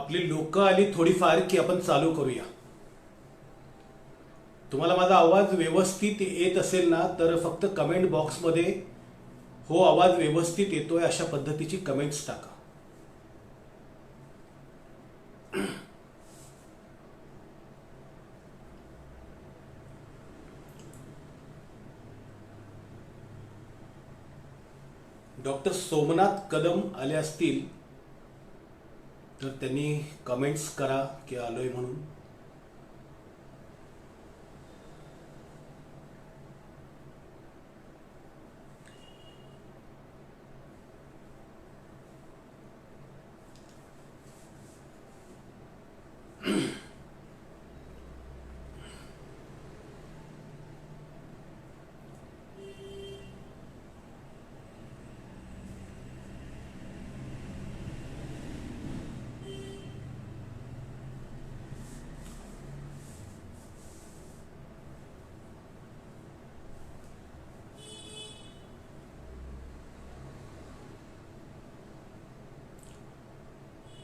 आपली लोक आली थोडीफार की आपण चालू करूया. तुम्हाला माझा आवाज व्यवस्थित येत असेल ना तर फक्त कमेंट बॉक्समध्ये हो आवाज व्यवस्थित येतोय अशा पद्धतीची कमेंट्स टाका. डॉक्टर सोमनाथ कदम आले असतील तर त्यांनी कमेंट्स करा की आलोय म्हणून.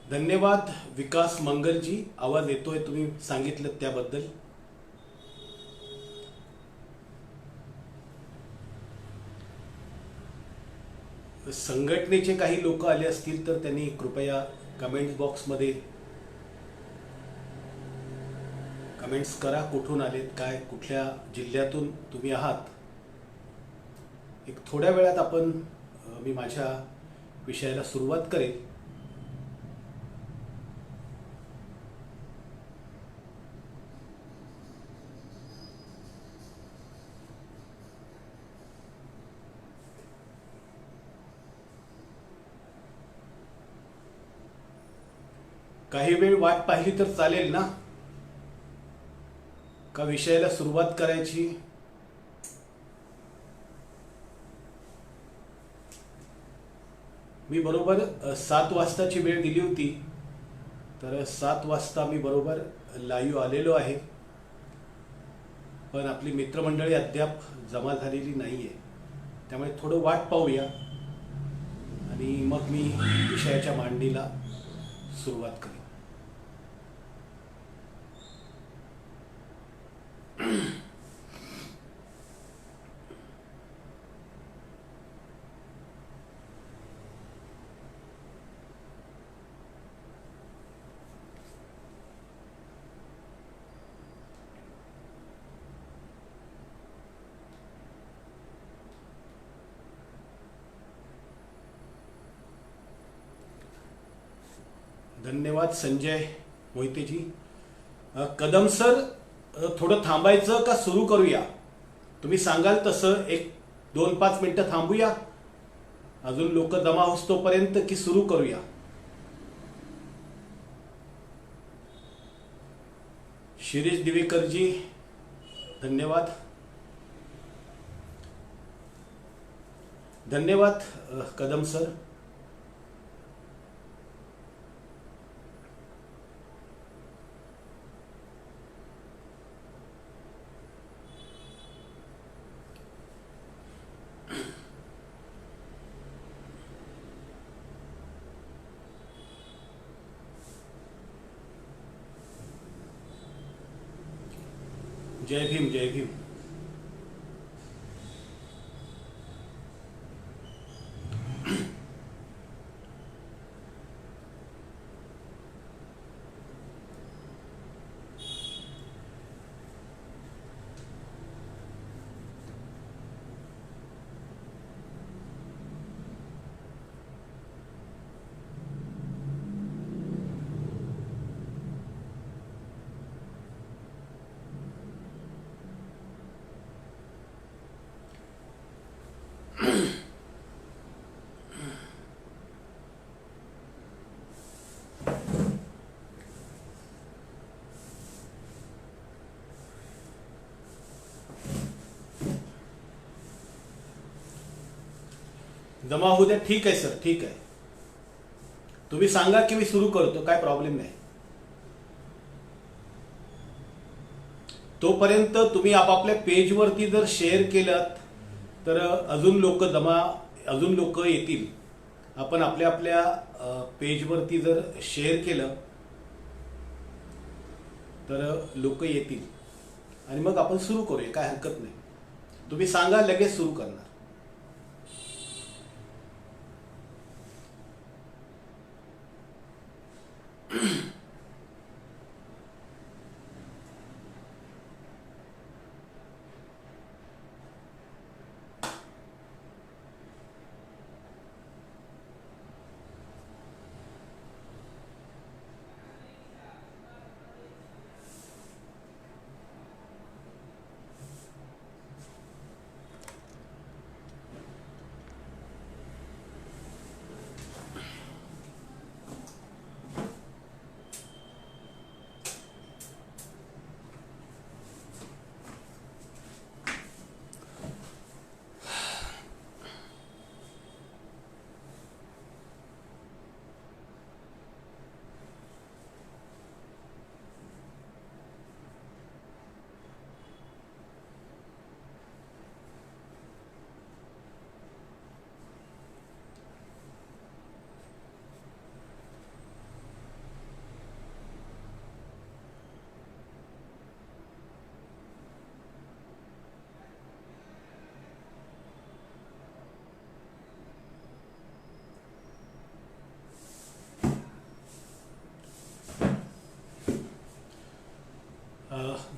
धन्यवाद विकास मंगलजी, आवाज येतोय तुम्ही सांगितलं त्याबद्दल. संघटनेचे काही लोक आले असतील तर त्यांनी कृपया कमेंट बॉक्समध्ये कमेंट्स करा. कुठून आलेत, काय कुठल्या जिल्ह्यातून तुम्ही आहात. एक थोड्या वेळात आपण मी माझ्या विषयाला सुरुवात करेन. काही वेळ वाट पाहिली तर चालेल ना, का विषयाला सुरुवात करायची. मी बरोबर 7 वाजताची वेळ दिली होती, तर 7 वाजता मी बरोबर लाईव्ह आलेलो आहे. पण आपली मित्रमंडळी अद्याप जमा झालेली नाहीये, त्यामुळे थोडं वाट पाहूया आणि मग मी विषयाच्या मांडणीला सुरुवात करेन. धन्यवाद संजय मोहितेजी. कदम सर, थोडं थांबायचं का सुरू करूया. तुम्ही सांगाल तसं 1-2-5 मिनिटं थांबूया, अजून लोक जमा होतोपर्यंत, की सुरू करूया. शिरीष दिवेकरजी धन्यवाद. धन्यवाद कदम सर. जय भीम, जय भीम. जमा होऊ द्या. ठीक आहे सर, ठीक आहे. तुम्ही सांगा की मी सुरू करतो, काय प्रॉब्लेम नाही. तोपर्यंत तुम्ही आपापल्या पेजवरती जर शेअर केलं तर अजून लोक येतील. आपण आपल्या आपल्या पेजवरती जर शेअर केलं तर लोक येतील आणि मग आपण सुरू करूया, काय हरकत नाही. तुम्ही सांगा, लगेच सुरू करणार.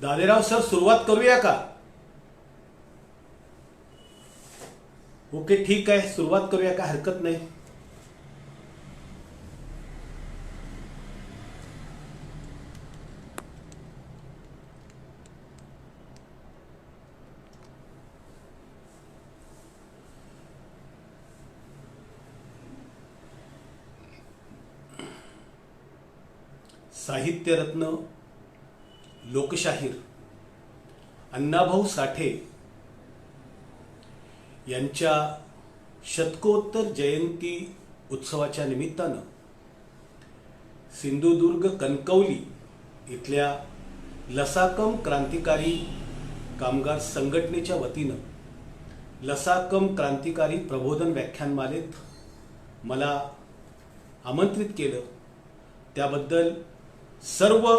दादेराव सर, सुरुवात करूया का? ओके, ठीक आहे, सुरुवात करूया का, हरकत नाही. साहित्यरत्न, लोकशाहीर अण्णाभाऊ साठे यांच्या शतकोत्तर जयंती उत्सवाच्या निमित्तानं सिंधुदुर्ग कणकवली इथल्या लसाकम क्रांतिकारी कामगार संघटनेच्या वतीनं लसाकम क्रांतिकारी प्रबोधन व्याख्यानमालेत मला आमंत्रित केलं. त्याबद्दल सर्व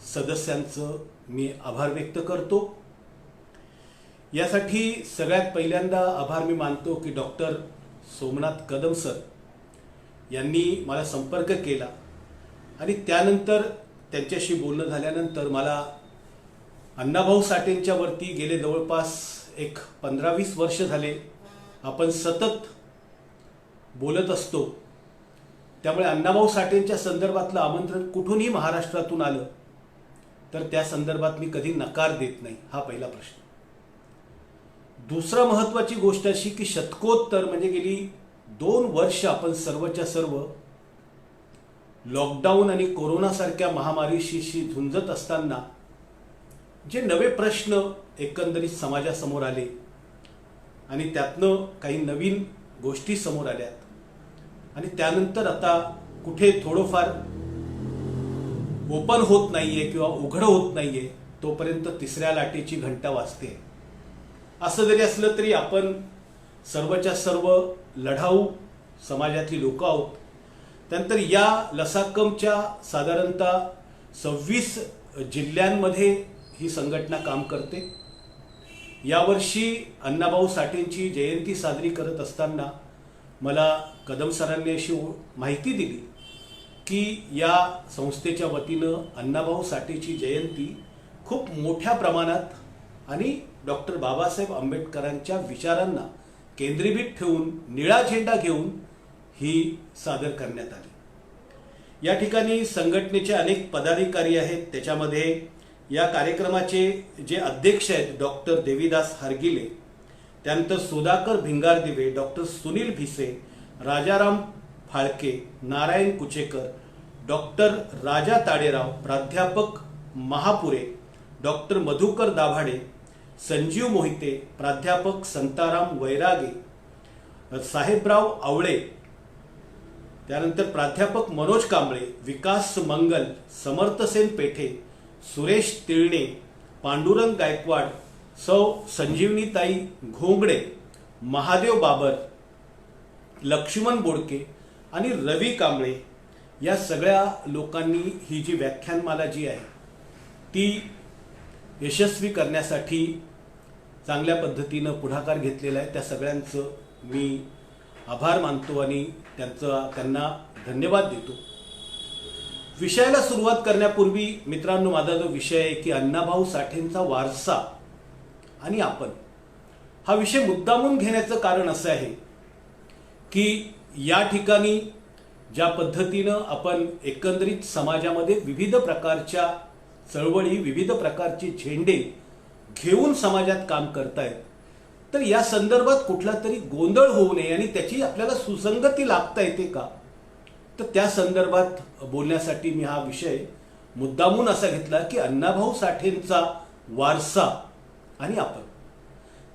सदस्यांचं मी आभार व्यक्त करतो. यासाठी सगळ्यात पहिल्यांदा आभार मी मानतो की डॉक्टर सोमनाथ कदम सर यांनी मला संपर्क केला आणि त्यानंतर त्यांच्याशी बोलणं झाल्यानंतर मला अण्णाभाऊ साठेंच्या वरती गेले जवळपास एक 15-20 वर्ष झाले आपण सतत बोलत असतो. त्यामुळे अण्णाभाऊ साठेंच्या संदर्भातलं आमंत्रण कुठूनही महाराष्ट्रातून आलं तर त्या संदर्भात मी कधी नकार देत नाही. हा पहिला प्रश्न. दुसरा महत्त्वाची गोष्ट अशी की शतकोत्तर म्हणजे गेली 2 वर्ष आपण सर्वच्या सर्व लॉकडाऊन आणि कोरोनासारख्या महामारीशी झुंजत असताना जे नवे प्रश्न एकंदरीत समाजासमोर आले आणि त्यातनं काही नवीन गोष्टी समोर आल्यात आणि त्यानंतर आता कुठे थोडंफार ओपन होत नाहीये किंवा उघड होत नाहीये तोपर्यंत तिसऱ्या लाटेची घंटा वाजते. असं जरी असलं तरी आपण सर्वच्या सर्व लढाऊ समाजातली लोक आहोत. त्यानंतर या लसाकमच्या साधारणतः 26 जिल्ह्यांमध्ये ही संघटना काम करते. यावर्षी अण्णाभाऊ साठेंची जयंती साजरी करत असताना मला कदम सरांनी अशी माहिती दिली की या संस्थेच्या वतीनं अण्णाभाऊ साठेची जयंती खूप मोठ्या प्रमाणात आणि डॉक्टर बाबासाहेब आंबेडकरांच्या विचारांना केंद्रीभूत ठेवून निळा झेंडा घेऊन ही सादर करण्यात आली. या ठिकाणी संघटनेचे अनेक पदाधिकारी आहेत. त्याच्यामध्ये या कार्यक्रमाचे जे अध्यक्ष आहेत डॉक्टर देवीदास हरगिले, त्यानंतर सुधाकर भिंगारदिवे, डॉक्टर सुनील भिसे, राजाराम फाळके, नारायण कुचेकर, डॉक्टर राजा ताडेराव, प्राध्यापक महापुरे, डॉक्टर मधुकर दाभाडे, संजीव मोहिते, प्राध्यापक संताराम वैरागे, साहेबराव आवळे, त्यानंतर प्राध्यापक मनोज कांबळे, विकास मंगल, समर्थसेन पेठे, सुरेश तिळणे, पांडुरंग गायकवाड, सौ संजीवनीताई घोंगडे, महादेव बाबर, लक्ष्मण बोडके आणि रवी कांबळे या सगळ्या लोकांनी ही जी व्याख्यानमाला जी आहे ती यशस्वी करण्यासाठी चांगल्या पद्धतीनं पुढाकार घेतलेला आहे. त्या सगळ्यांचं मी आभार मानतो आणि त्यांना धन्यवाद देतो. विषयाला सुरुवात करण्यापूर्वी मित्रांनो, माझा जो विषय आहे की अण्णाभाऊ साठेंचा वारसा आणि आपण, हा विषय मुद्दामून घेण्याचं कारण असं आहे की या ठिकाणी ज्या पद्धतीनं आपण एकंदरीत समाजामध्ये विविध प्रकारच्या चळवळी, विविध प्रकारचे झेंडे घेऊन समाजात काम करतायत, तर या संदर्भात कुठला तरी गोंधळ होऊ नये आणि त्याची आपल्याला सुसंगती लागता येते का, तर त्या संदर्भात बोलण्यासाठी मी हा विषय मुद्दामून असा घेतला की अण्णाभाऊ साठेंचा वारसा आणि आपण.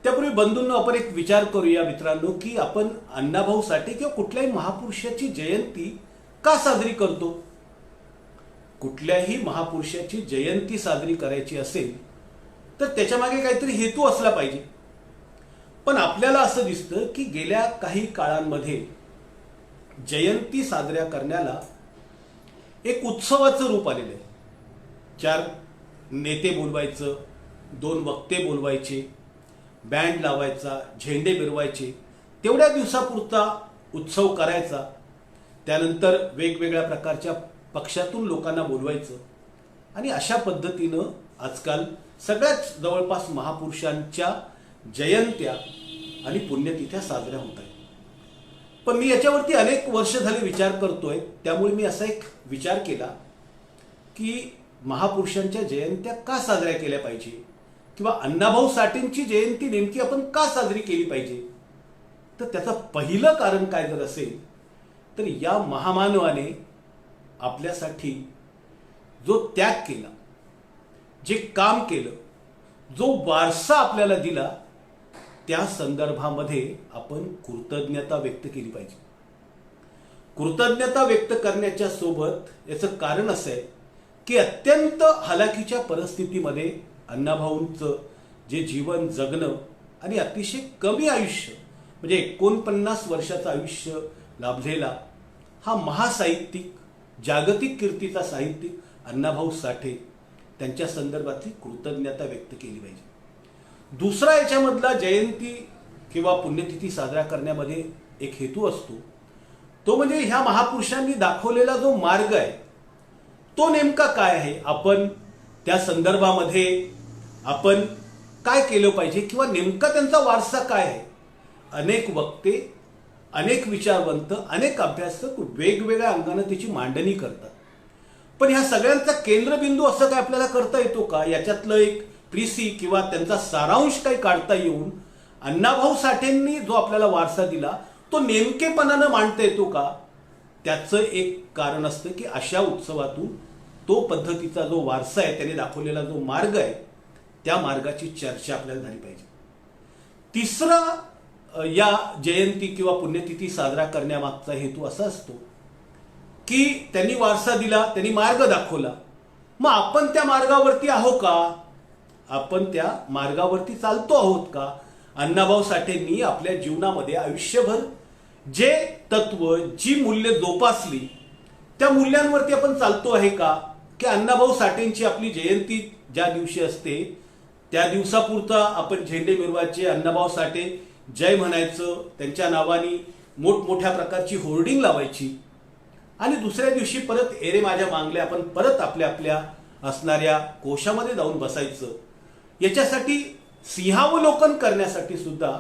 त्यापूर्वी बंधूंनो, आपण एक विचार करूया मित्रांनो की आपण अण्णाभाऊ साठे किंवा कुठल्याही महापुरुषाची जयंती का साजरी करतो. कुठल्याही महापुरुषाची जयंती साजरी करायची असेल तर त्याच्या मागे काहीतरी हेतू असला पाहिजे. पण आपल्याला असं दिसतं की गेल्या काही काळांमध्ये जयंती साजऱ्या करण्याला एक उत्सवाचं रूप आलेलं आहे. 4 नेते बोलवायचं, 2 वक्ते बोलवायचे, बँड लावायचा, झेंडे मिरवायचे, तेवढ्या दिवसापुरता उत्सव करायचा. त्यानंतर वेगवेगळ्या प्रकारच्या पक्षातून लोकांना बोलवायचं आणि अशा पद्धतीनं आजकाल सगळ्याच जवळपास महापुरुषांच्या जयंत्या आणि पुण्यतिथ्या साजऱ्या होत आहेत. पण मी याच्यावरती अनेक वर्ष झाले विचार करतोय. त्यामुळे मी असा एक विचार केला की महापुरुषांच्या जयंत्या का साजऱ्या केल्या पाहिजे किंवा अण्णाभाऊ साठेंची जयंती नेमकी आपण का साजरी केली पाहिजे. तर त्याचं पहिलं कारण काय जर असेल तर या महामानवाने आपल्यासाठी जो त्याग केला, जे काम केलं, जो वारसा आपल्याला दिला, त्या संदर्भामध्ये आपण कृतज्ञता व्यक्त केली पाहिजे. कृतज्ञता व्यक्त करण्याच्या सोबत याचं कारण असं आहे की अत्यंत हलाखीच्या परिस्थितीमध्ये अण्णाभाऊंचं जे जीवन जगणं आणि अतिशय कमी आयुष्य म्हणजे 49 वर्षाचं आयुष्य लाभलेला हा महासाहित्यिक, जागतिक कीर्तीचा साहित्यिक अण्णाभाऊ साठे, त्यांच्या संदर्भातली कृतज्ञता व्यक्त केली पाहिजे. दुसरा याच्यामधला जयंती किंवा पुण्यतिथी साजरा करण्यामध्ये एक हेतू असतो, तो म्हणजे ह्या महापुरुषांनी दाखवलेला जो मार्ग आहे तो नेमका काय आहे, आपण त्या संदर्भामध्ये आपण काय केलं पाहिजे किंवा नेमका त्यांचा वारसा काय आहे. अनेक वक्ते, अनेक विचारवंत, अनेक अभ्यासक वेगवेगळ्या अंगाने त्याची मांडणी करतात. पण ह्या सगळ्यांचा केंद्रबिंदू असं काय आपल्याला करता येतो का, याच्यातलं एक प्रिसी किंवा त्यांचा सारांश काही काढता येऊन अण्णाभाऊ साठेंनी जो आपल्याला वारसा दिला तो नेमकेपणानं मांडता येतो का. त्याचं एक कारण असतं की अशा उत्सवातून तो पद्धतीचा जो वारसा आहे, त्याने दाखवलेला जो मार्ग आहे, त्या मार्गाची चर्चा आपल्याला झाली पाहिजे. तिसरा या जयंती किंवा पुण्यतिथी साजरा करण्यामागचा हेतू असा असतो की त्यांनी वारसा दिला, त्यांनी मार्ग दाखवला, मग आपण त्या मार्गावरती आहोत का, आपण त्या मार्गावरती चालतो आहोत का. अण्णाभाऊ साठेंनी आपल्या जीवनामध्ये आयुष्यभर जे तत्व, जी मूल्य जोपासली, त्या मूल्यांवरती आपण चालतो आहे का, की अण्णाभाऊ साठेंची आपली जयंती ज्या दिवशी असते त्या दिवसापुरता आपण झेंडे मिरवायचे, अण्णाभाऊ साठे जय म्हणायचं, त्यांच्या नावाने मोठमोठ्या प्रकारची होर्डिंग लावायची आणि दुसऱ्या दिवशी परत एरे माझ्या मागल्या आपण परत आपल्या आपल्या असणाऱ्या कोशामध्ये जाऊन बसायचं. याच्यासाठी सिंहावलोकन करण्यासाठी सुद्धा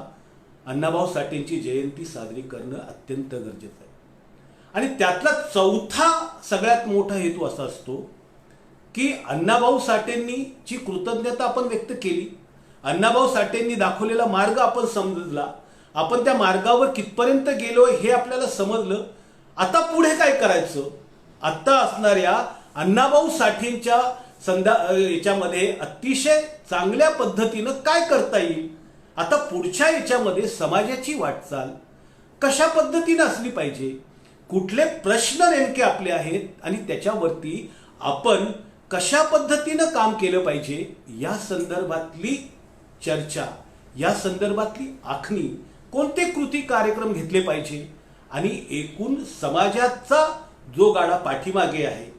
अण्णाभाऊ साठेंची जयंती साजरी करणं अत्यंत गरजेचं आहे. आणि त्यातला चौथा सगळ्यात मोठा हेतू असा असतो की अण्णाभाऊ साठेंनी ची कृतज्ञता आपण व्यक्त केली, अण्णाभाऊ साठेंनी दाखवलेला मार्ग आपण समजला, आपण त्या मार्गावर कितपर्यंत गेलो हे आपल्याला समजलं. आता पुढे काय करायचं, आता असणाऱ्या अण्णाभाऊ साठेंच्या याच्यामध्ये अतिशय चांगल्या पद्धतीनं काय करता येईल, आता पुढच्या याच्यामध्ये समाजाची वाटचाल कशा पद्धतीने असली पाहिजे, कुठले प्रश्न नेमके आपले आहेत आणि त्याच्यावरती आपण कशा पद्धतीनं काम केलं पाहिजे, या संदर्भातली चर्चा, या संदर्भातली आखणी, कोणते कृती कार्यक्रम घेतले पाहिजे आणि एकूण समाजाचा जो गाडा पाठीमागे आहे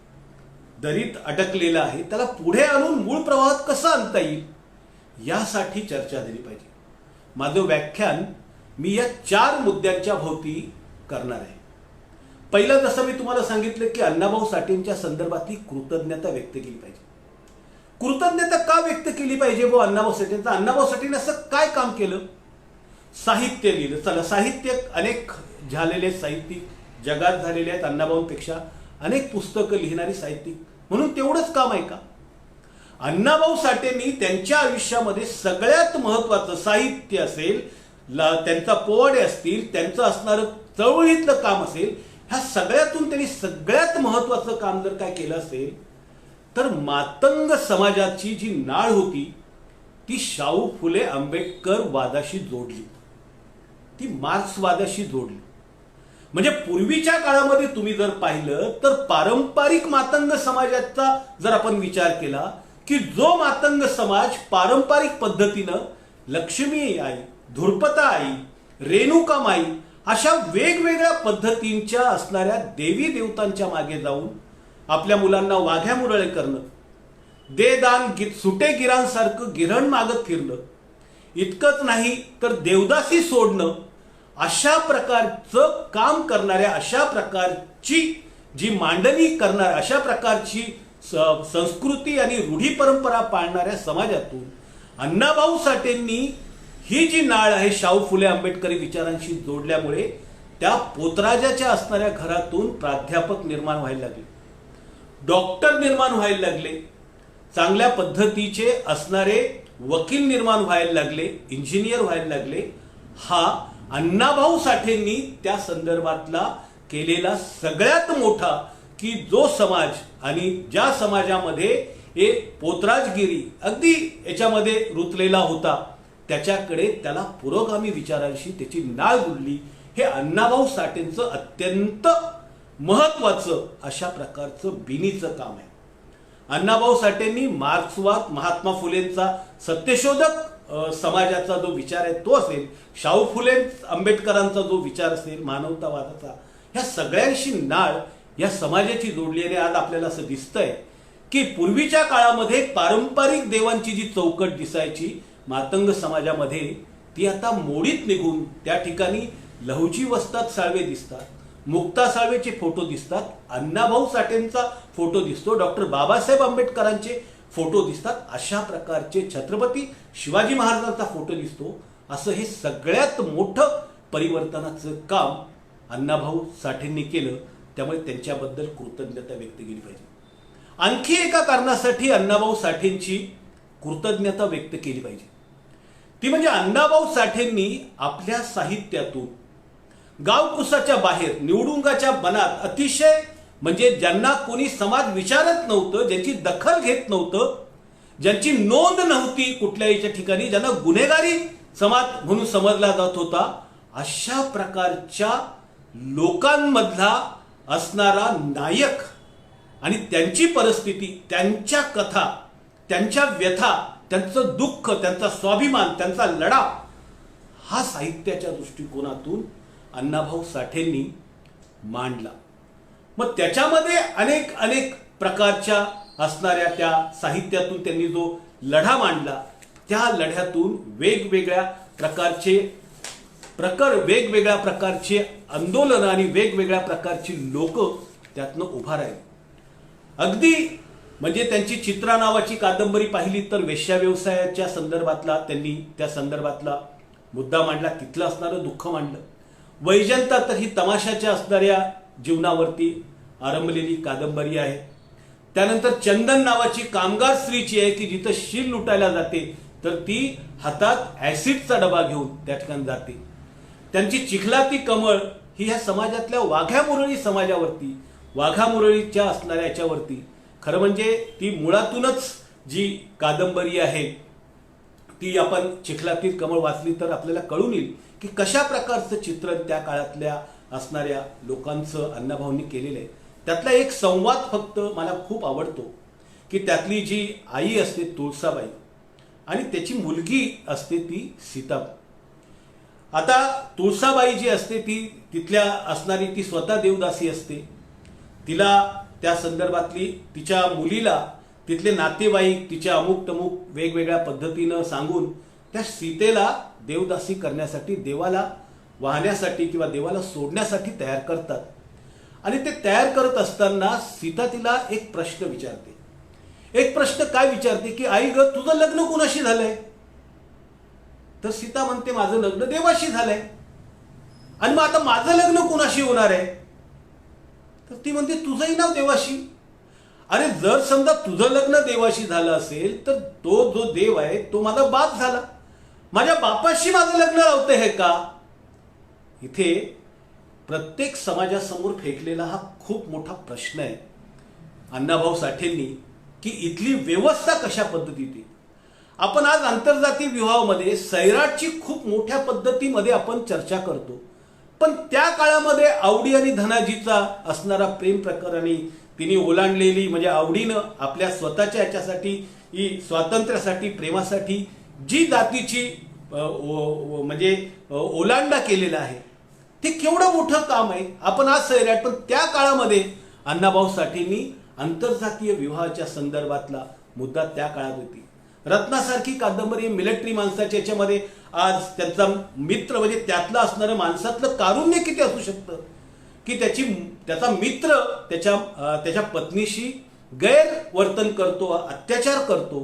दरीत अडकलेला आहे त्याला पुढे आणून मूळ प्रवाहात कसं आणता येईल यासाठी चर्चा झाली पाहिजे. माझं व्याख्यान मी या 4 मुद्द्यांच्या भोवती करणार आहे. पहिलं, जसं मी तुम्हाला सांगितलं की अण्णाभाऊ साठेंच्या संदर्भातली कृतज्ञता व्यक्त केली पाहिजे. कृतज्ञता का व्यक्त केली पाहिजे व अण्णाभाऊ साठेंचा? अण्णाभाऊ साठेंनी असं काय काम केलं? साहित्य लिहिलं. चला, साहित्य अनेक झालेले साहित्यिक जगात झालेले आहेत. अण्णाभाऊंपेक्षा अनेक पुस्तकं लिहिणारी साहित्यिक, म्हणून तेवढंच काम आहे का? अण्णाभाऊ साठेंनी त्यांच्या आयुष्यामध्ये सगळ्यात महत्वाचं साहित्य असेल, त्यांचा पोवाडे असतील, त्यांचं असणारं चळवळीतलं काम असेल, ह्या सगळ्यातून त्यांनी सगळ्यात महत्वाचं काम जर काय केलं असेल तर मातंग समाजाची जी नाळ होती ती शाहू फुले आंबेडकर वादाशी जोडली, ती मार्क्सवादाशी जोडली. म्हणजे पूर्वीच्या काळामध्ये तुम्ही जर पाहिलं तर पारंपरिक मातंग समाजाचा जर आपण विचार केला की जो मातंग समाज पारंपरिक पद्धतीनं लक्ष्मी आई, धुरपता आई, रेणुका माई अशा वेगवेगळ्या पद्धतींच्या असणाऱ्या देवी देवतांच्या मागे जाऊन आपल्या मुलांना वाघ्या मुरळे करणं, दे दान सुटे गिरांसारखं गिरण मागत फिरणं, इतकंच नाही तर देवदासी सोडणं, अशा प्रकारचं काम करणाऱ्या, अशा प्रकारची जी मांडणी करणार, अशा प्रकारची संस्कृती आणि रूढी परंपरा पाळणाऱ्या समाजातून अण्णाभाऊ साठेंनी ही जी नाळ आहे शाहू फुले आंबेडकरी विचारांशी जोडल्यामुळे त्या पोतराजाच्या असणाऱ्या घरातून प्राध्यापक निर्माण व्हायला लागले, डॉक्टर निर्माण व्हायला लागले, चांगल्या पद्धतीचे असणारे वकील निर्माण व्हायला लागले, इंजिनियर व्हायला लागले. हा अण्णाभाऊ साठेंनी त्या संदर्भातला केलेला सगळ्यात मोठा की जो समाज आणि ज्या समाजामध्ये एक पोतराजगिरी अगदी याच्यामध्ये रुतलेला होता त्याच्याकडे त्याला पुरोगामी विचारांशी त्याची नाळ जुळली. हे अण्णाभाऊ साठेंचं अत्यंत महत्वाचं अशा प्रकारचं बिनीचं काम आहे. अण्णाभाऊ साठेंनी मार्क्सवाद, महात्मा फुलेंचा सत्यशोधक समाजाचा जो विचार आहे तो असेल, शाहू फुले आंबेडकरांचा जो विचार असेल मानवतावादाचा, ह्या सगळ्यांशी नाळ या समाजाची जोडली आहे. आज आपल्याला असं दिसतंय की पूर्वीच्या काळामध्ये पारंपरिक देवांची जी चौकट दिसायची मातंग समाजामध्ये ती आता मोडीत निघून त्या ठिकाणी लहुजी वस्ताद साळवे दिसतात, मुक्ता साळवेचे फोटो दिसतात, अण्णाभाऊ साठेंचा फोटो दिसतो, डॉक्टर बाबासाहेब आंबेडकरांचे फोटो दिसतात, अशा प्रकारचे छत्रपती शिवाजी महाराजांचा फोटो दिसतो. असं हे सगळ्यात मोठं परिवर्तनाचं काम अण्णाभाऊ साठेंनी केलं. त्यामुळे त्यांच्याबद्दल कृतज्ञता व्यक्त केली पाहिजे. आणखी एका कारणासाठी अण्णाभाऊ साठेंची कृतज्ञता व्यक्त केली पाहिजे, ती म्हणजे अण्णाभाऊ साठेंनी आपल्या साहित्यातून गावकुसाच्या बाहेर निवडुंगाच्या बनात अतिशय म्हणजे ज्यांना कोणी समाज विचारत नव्हतं, ज्यांची दखल घेत नव्हतं, ज्यांची नोंद नव्हती कुठल्याही ठिकाणी, ज्यांना गुन्हेगारी समाज म्हणून समजला जात होता, अशा प्रकारच्या लोकांमधला असणारा नायक आणि त्यांची परिस्थिती, त्यांच्या कथा, त्यांच्या व्यथा, त्यांचं दुःख, त्यांचा स्वाभिमान, त्यांचा लढा हा साहित्याच्या दृष्टिकोनातून अण्णाभाऊ साठेंनी मांडला. मग त्याच्यामध्ये अनेक अनेक प्रकारच्या असणाऱ्या त्या साहित्यातून त्यांनी जो लढा मांडला त्या लढ्यातून वेगवेगळ्या प्रकारचे आंदोलन आणि वेगवेगळ्या प्रकारची लोक त्यातनं उभा राहिले. अगदी म्हणजे त्यांची चित्रा नावाची कादंबरी पाहिली तर वेश्या व्यवसायाच्या संदर्भातला त्यांनी त्या संदर्भातला मुद्दा मांडला, तिथलं असणारं दुःख मांडलं. वैजंता तर ही तमाशाच्या असणाऱ्या जीवनावरती आरंभलेली कादंबरी आहे. त्यानंतर चंदन नावाची कामगार स्त्रीची आहे की जिथं शील लुटायला जाते तर ती हातात ऍसिडचा डबा घेऊन त्या ठिकाणी जाते. त्यांची चिखलाती कमळ ही ह्या समाजातल्या वाघ्या मुरळी समाजावरती, वाघा मुरळीच्या असणाऱ्या याच्यावरती, खरं म्हणजे ती मुळातूनच जी कादंबरी आहे ती आपण चिखलाती कमळ वाचली तर आपल्याला कळून येईल की कशा प्रकारचं चित्रण त्या काळातल्या असणाऱ्या लोकांचं अण्णाभाऊंनी केलेलं आहे. त्यातला एक संवाद फक्त मला खूप आवडतो की त्यातली जी आई असते तुळसाबाई आणि त्याची मुलगी असते ती सीताबाई. आता तुळसाबाई जी असते ती तिथल्या असणारी ती स्वतः देवदासी असते. तिला त्या संदर्भातली तिच्या मुलीला तिथले नातेवाईक तिच्या अमुक तमुक वेगवेगळ्या पद्धतीनं सांगून त्या सीतेला देवदासी करण्यासाठी, देवाला वाहण्यासाठी किंवा देवाला सोडण्यासाठी तयार करतात. आणि ते तयार करत असताना सीता तिला एक प्रश्न विचारते. एक प्रश्न काय विचारते की आई ग, तुझं लग्न कुणाशी झालंय? तर सीता म्हणते माझं लग्न देवाशी झालंय. आणि मग आता माझं लग्न कुणाशी होणार आहे? तर ती म्हणते तुझंही नाव देवाशी. अरे जर समजा तुझं लग्न देवाशी झालं असेल तर तो जो देव आहे तो माझा बाप झाला, माझ्या बापाशी माझं लग्न लावते हे का? इथे प्रत्येक समाजासमोर फेकलेला हा खूप मोठा प्रश्न आहे अण्णाभाऊ साठेंनी, की इथली व्यवस्था कशा पद्धतीने. आपण आज आंतरजातीय विवाहामध्ये सैराटची खूप मोठ्या पद्धतीमध्ये आपण चर्चा करतो, पण त्या काळामध्ये आवडी आणि धनाजीचा असणारा प्रेम प्रकरणी तिने ओलांडलेली, म्हणजे आवडीनं आपल्या स्वतःच्या याच्यासाठी, स्वातंत्र्यासाठी, प्रेमासाठी जी जातीची म्हणजे ओलांडा केलेला आहे ते केवढं मोठं काम आहे. आपण आज सैराट, पण त्या काळामध्ये अण्णाभाऊ साठेंनी आंतरजातीय विवाहाच्या संदर्भातला मुद्दा त्या काळात होती. रत्नासारखी कादंबरी मिलिटरी माणसाच्या याच्यामध्ये आज त्यांचा मित्र, म्हणजे त्यातलं असणारं माणसातलं कारुण्य किती असू शकतं की त्याचा मित्र त्याच्या पत्नीशी गैरवर्तन करतो, अत्याचार करतो,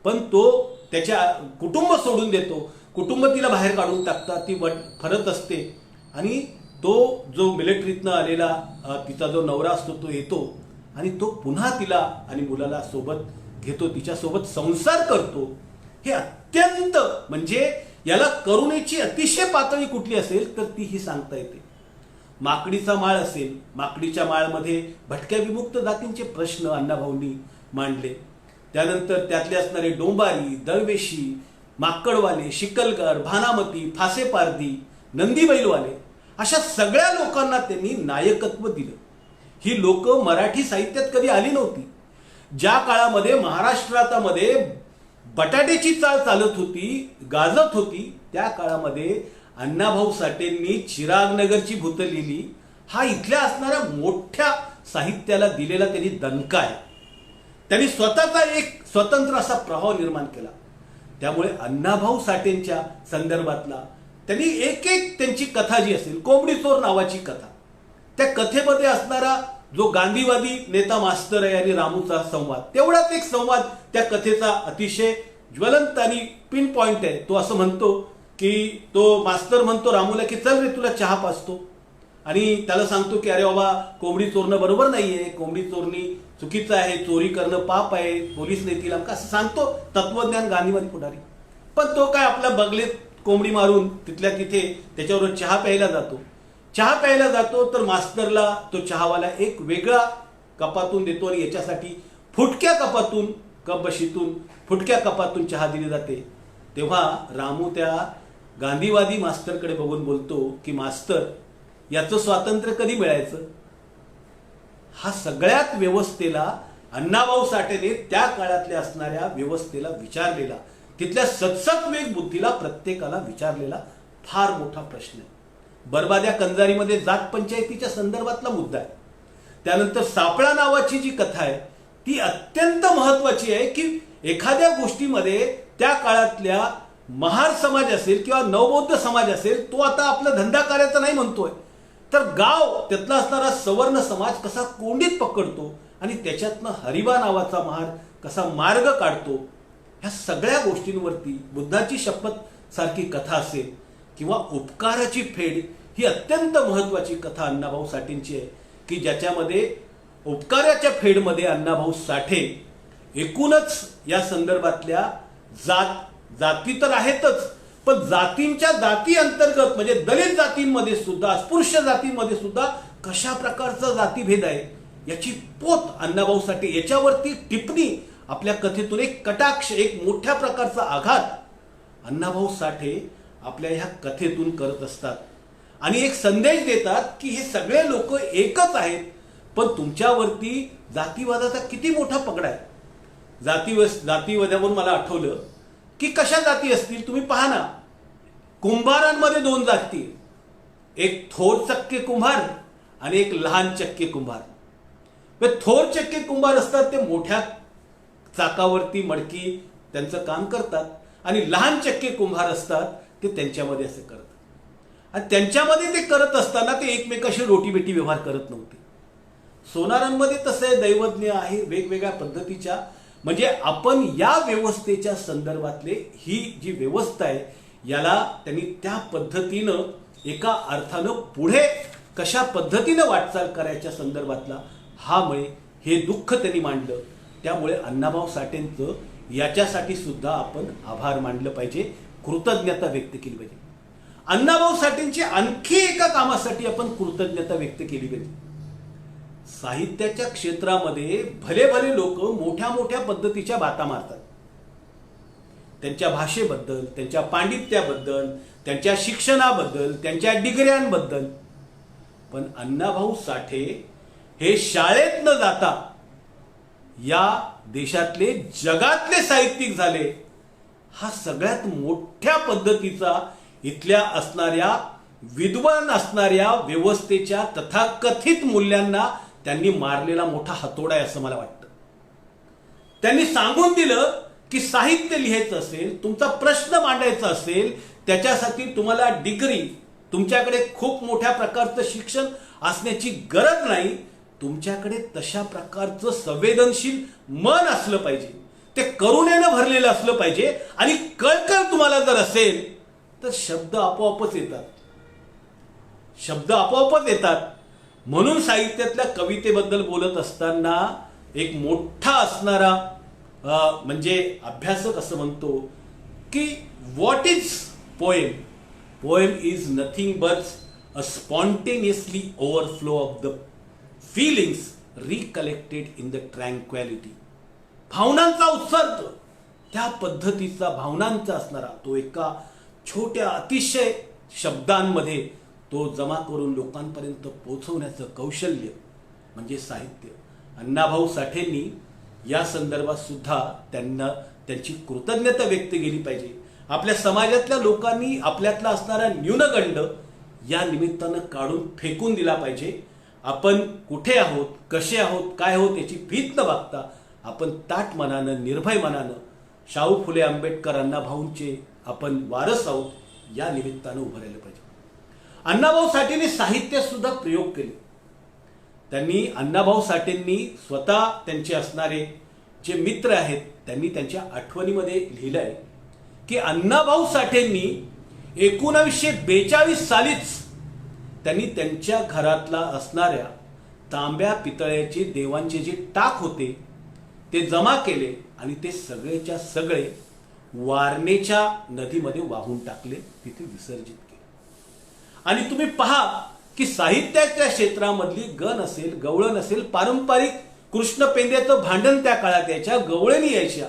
पण तो त्याच्या कुटुंब सोडून देतो, कुटुंब तिला बाहेर काढून टाकतात, ती फरत असते. आणि तो जो मिलिटरीतनं आलेला तिचा जो नवरा असतो तो येतो आणि तो पुन्हा तिला आणि मुलाला सोबत घेतो, तिच्यासोबत संसार करतो. हे अत्यंत, म्हणजे याला करुणेची अतिशय पातळी कुठली असेल तर ती ही सांगता येते. माकडीचा माळ असेल, माकडीच्या माळमध्ये भटक्या विमुक्त जातींचे प्रश्न अण्णाभाऊंनी मांडले. त्यानंतर त्यातले असणारे डोंबारी, दळवेशी, माकडवाले, शिकलकर, भानामती, फासेपारधी, नंदीबैलवाले, अशा सगळ्या लोकांना त्यांनी नायकत्व दिलं. ही लोक मराठी साहित्यात कधी आली नव्हती. ज्या काळामध्ये महाराष्ट्रामध्ये बटाट्याची चाळ चालत होती, गाजत होती, त्या काळामध्ये अण्णाभाऊ साठेंनी चिरागनगरची भूत लिहिली. हा इथल्या असणाऱ्या मोठ्या साहित्याला दिलेला त्यांनी दणका आहे. त्यांनी स्वतःचा एक स्वतंत्र असा प्रभाव निर्माण केला. त्यामुळे अण्णाभाऊ साठेंच्या संदर्भातला त्यांनी एक त्यांची कथा जी असेल, कोंबडी चोर नावाची कथा, त्या कथेमध्ये असणारा जो गांधीवादी नेता मास्तर आहे आणि रामूचा संवाद, तेवढाच एक संवाद त्या कथेचा अतिशय ज्वलंत आणि पिन पॉइंट आहे. तो असं म्हणतो की तो मास्तर म्हणतो रामूला की चल रे तुला चहा पाजतो, आणि त्याला सांगतो की अरे बाबा कोंबडी चोरणं बरोबर नाहीये, कोंबडी चोरणी चुकीचं आहे, चोरी करणं पाप आहे, पोलीस नेतील आमका, असं सांगतो तत्वज्ञान गांधीवादी पुढारी. पण तो काय आपल्या बगलेत कोंबडी मारून तिथल्या तिथे त्याच्यावर चहा प्यायला जातो. चहा प्यायला जातो तर मास्तरला तो चहावाला एक वेगळा कपातून देतो आणि याच्यासाठी फुटक्या कपातून, कपबशीतून फुटक्या कपातून चहा दिली जाते. तेव्हा रामू त्या गांधीवादी मास्तरकडे बघून बोलतो की मास्तर, याचं स्वातंत्र्य कधी मिळायचं? हा सगळ्यात व्यवस्थेला अण्णाभाऊ साठेने त्या काळातल्या असणाऱ्या व्यवस्थेला विचारलेला, तिथल्या सत्सत्विक बुद्धीला प्रत्येकाला विचारलेला फार मोठा प्रश्न आहे. बरबाद्या कंजारीमध्ये जात पंचायतीच्या संदर्भातला मुद्दा आहे. त्यानंतर सापळा नावाची जी कथा आहे ती अत्यंत महत्वाची आहे की एखाद्या गोष्टीमध्ये त्या काळातल्या महार समाज असेल किंवा नवबौद्ध समाज असेल, तो आता आपला धंदा करायचा नाही म्हणतोय, तर गाव त्यातला असणारा सवर्ण समाज कसा कोंडीत पकडतो आणि त्याच्यातनं हरिबा नावाचा महार कसा मार्ग काढतो, ह्या सगळ्या गोष्टींवरती बुद्धाची शपथ सारखी कथा असेल किंवा उपकाराची फेड ही अत्यंत महत्वाची कथा अण्णाभाऊ साठेंची आहे की ज्याच्यामध्ये उपकाराच्या फेडमध्ये अण्णाभाऊ साठे एकूणच या संदर्भातल्या जाती तर आहेतच, पण जातींच्या जाती अंतर्गत म्हणजे दलित जातींमध्ये सुद्धा, अस्पृश्य जातींमध्ये सुद्धा कशा प्रकारचा जातीभेद आहे याची पोत अण्णाभाऊ साठे, याच्यावरती टिप्पणी आपल्या कथेतून एक कटाक्ष, एक मोठ्या प्रकारचा आघात अण्णाभाऊ साठे आपल्या ह्या कथेतून करत असतात आणि एक संदेश देतात की हे सगळे लोक एकच आहेत, पण तुमच्यावरती जातीवादाचा किती मोठा पगडा आहे. जातीवादावरून मला आठवलं की कशा जाती असतील तुम्ही पहा ना. कुंभारांमध्ये दोन जाती, एक थोर चक्के कुंभार आणि एक लहान चक्के कुंभार. थोर चक्की कुंभार असतात ते मोठ्या चाकावरती मडकी त्यांचं काम करतात आणि लहान चक्की कुंभार असतात ते त्यांच्यामध्ये असं करतात. आणि त्यांच्यामध्ये ते करत असताना ते एकमेकाशी रोटीबेटी व्यवहार करत नव्हते. सोनारांमध्ये तसं दैवज्ञ आहे वेगवेगळ्या पद्धतीच्या. म्हणजे आपण या व्यवस्थेच्या संदर्भातले ही जी व्यवस्था आहे याला त्यांनी त्या पद्धतीनं एका अर्थानं पुढे कशा पद्धतीनं वाटचाल करायच्या संदर्भातला हे दुःख त्यांनी मांडलं. त्यामुळे अण्णाभाऊ साठेंचं याच्यासाठी सुद्धा आपण आभार मानलं पाहिजे, कृतज्ञता व्यक्त केली पाहिजे. अण्णाभाऊ साठेंची आणखी एका कामासाठी आपण कृतज्ञता व्यक्त केली पाहिजे. साहित्याच्या क्षेत्रामध्ये भले भले लोक मोठ्या मोठ्या पद्धतीच्या बाता मारतात, त्यांच्या भाषेबद्दल, त्यांच्या पांडित्याबद्दल, त्यांच्या शिक्षणाबद्दल, त्यांच्या डिग्र्यांबद्दल. पण अण्णाभाऊ साठे हे शाळेत न जाता या देशातले जगातले साहित्यिक झाले. हा सगळ्यात मोठ्या पद्धतीचा इथल्या असणाऱ्या विद्वान असणाऱ्या व्यवस्थेच्या तथाकथित मूल्यांना त्यांनी मारलेला मोठा हातोडा आहे असं मला वाटतं. त्यांनी सांगून दिलं की साहित्य लिहायचं असेल, तुमचा प्रश्न मांडायचा असेल, त्याच्यासाठी तुम्हाला डिग्री, तुमच्याकडे खूप मोठ्या प्रकारचं शिक्षण असण्याची गरज नाही. तुमच्याकडे तशा प्रकारचं संवेदनशील मन असलं पाहिजे, ते करुणेनं भरलेलं असलं पाहिजे आणि कळकळ तुम्हाला जर असेल तर शब्द आपोआपच येतात, शब्द आपोआपच येतात. म्हणून साहित्यातल्या कवितेबद्दल बोलत असताना एक मोठा असणारा म्हणजे अभ्यासक असं म्हणतो की what is poem? Poem is nothing but a spontaneously overflow of the feelings recollected in the tranquility. भावनांचा उत्सर्ग, त्या पद्धतीचा भावनांचा असणारा तो एका छोट्या अतिशय शब्दांमध्ये तो जमा करून लोकांपर्यंत पोहोचवण्याचं कौशल्य म्हणजे साहित्य. अण्णाभाऊ साठेंनी या संदर्भात सुद्धा त्यांना त्यांची कृतज्ञता व्यक्त केली पाहिजे. आपल्या समाजातल्या लोकांनी आपल्यातला असणारा न्यूनगंड या निमित्तानं काढून फेकून दिला पाहिजे. आपण कुठे आहोत, कसे आहोत, काय आहोत याची भीत न बघता आपण ताठ मनानं, निर्भय मनानं शाहू फुले आंबेडकर अण्णाभाऊंचे आपण वारस आहोत या निमित्तानं उभं राहिलं पाहिजे. अण्णाभाऊ साठेंनी साहित्यात सुद्धा प्रयोग केले. त्यांनी अण्णाभाऊ साठेंनी स्वतः त्यांचे असणारे जे मित्र आहेत त्यांनी त्यांच्या आठवणीमध्ये लिहिलंय की अण्णाभाऊ साठेंनी 1942 सालीच त्यांनी त्यांच्या घरातला असणाऱ्या तांब्या पितळ्याचे देवांचे जे टाक होते ते जमा केले आणि ते सगळेच्या सगळे वारणेच्या नदीमध्ये वाहून टाकले, तिथे विसर्जित केले. आणि तुम्ही पहा की साहित्याच्या क्षेत्रामधली गण असेल, गवळण असेल, पारंपरिक कृष्ण पेंद्याचं भांडण त्या काळात यायच्या, गवळणी यायच्या.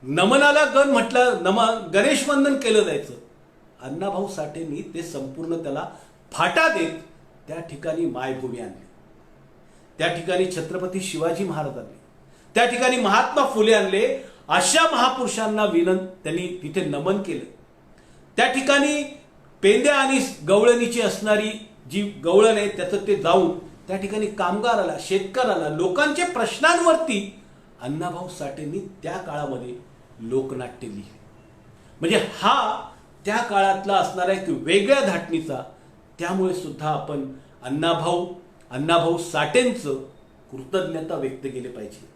नमनाला गण म्हटलं, गणेश वंदन केलं जायचं. अण्णाभाऊ साठेंनी ते संपूर्ण त्याला फाटा देत त्या ठिकाणी मायभूमी आणली. त्या ठिकाणी छत्रपती शिवाजी महाराज आणले, त्या ठिकाणी महात्मा फुले आणले. अशा महापुरुषांना त्यांनी तिथे नमन केलं. त्या ठिकाणी पेंद्या आणि गवळणीची असणारी जी गवळण आहे त्याचं ते जाऊन त्या ठिकाणी कामगाराला, शेतकऱ्याला, लोकांच्या प्रश्नांवरती अण्णाभाऊ साठेंनी त्या काळामध्ये लोकनाट्य लिहिले. म्हणजे हा त्या काळातला असणारा एक वेगळ्या धाटणीचा. त्यामुळे सुद्धा आपण अण्णाभाऊ साठेंचं कृतज्ञता व्यक्त केली पाहिजे.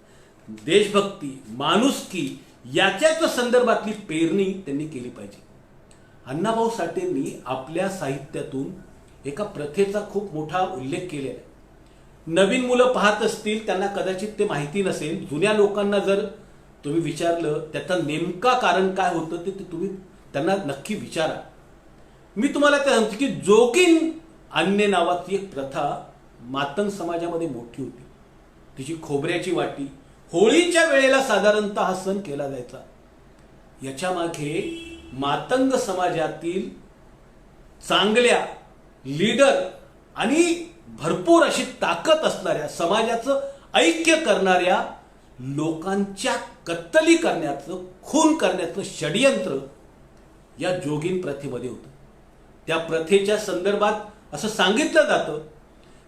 देशभक्ती, माणुसकी याच्याच संदर्भातली पेरणी त्यांनी केली पाहिजे. अण्णाभाऊ साठेंनी आपल्या साहित्यातून एका प्रथेचा खूप मोठा उल्लेख केलेला आहे. नवीन मुलं पाहत असतील त्यांना कदाचित ते माहिती नसेल. जुन्या लोकांना जर तुम्ही विचारलं त्याचं नेमका कारण काय होतं ते तुम्ही त्यांना नक्की विचारा. मी तुम्हाला ते सांगतो की जोगीन आणणे नावाची एक प्रथा मातंग समाजामध्ये मोठी होती. तिची खोबऱ्याची वाटी होळीच्या वेळेला साधारणतः हा सण केला जायचा. याच्या मागे मातंग समाजातील चांगल्या लीडर आणि भरपूर अशी ताकद असणाऱ्या, समाजाचं ऐक्य करणाऱ्या लोकांच्या कत्तली करण्याचं, खून करण्याचं षडयंत्र या जोगीन प्रथेमध्ये होतं. त्या प्रथेच्या संदर्भात असं सांगितलं जातं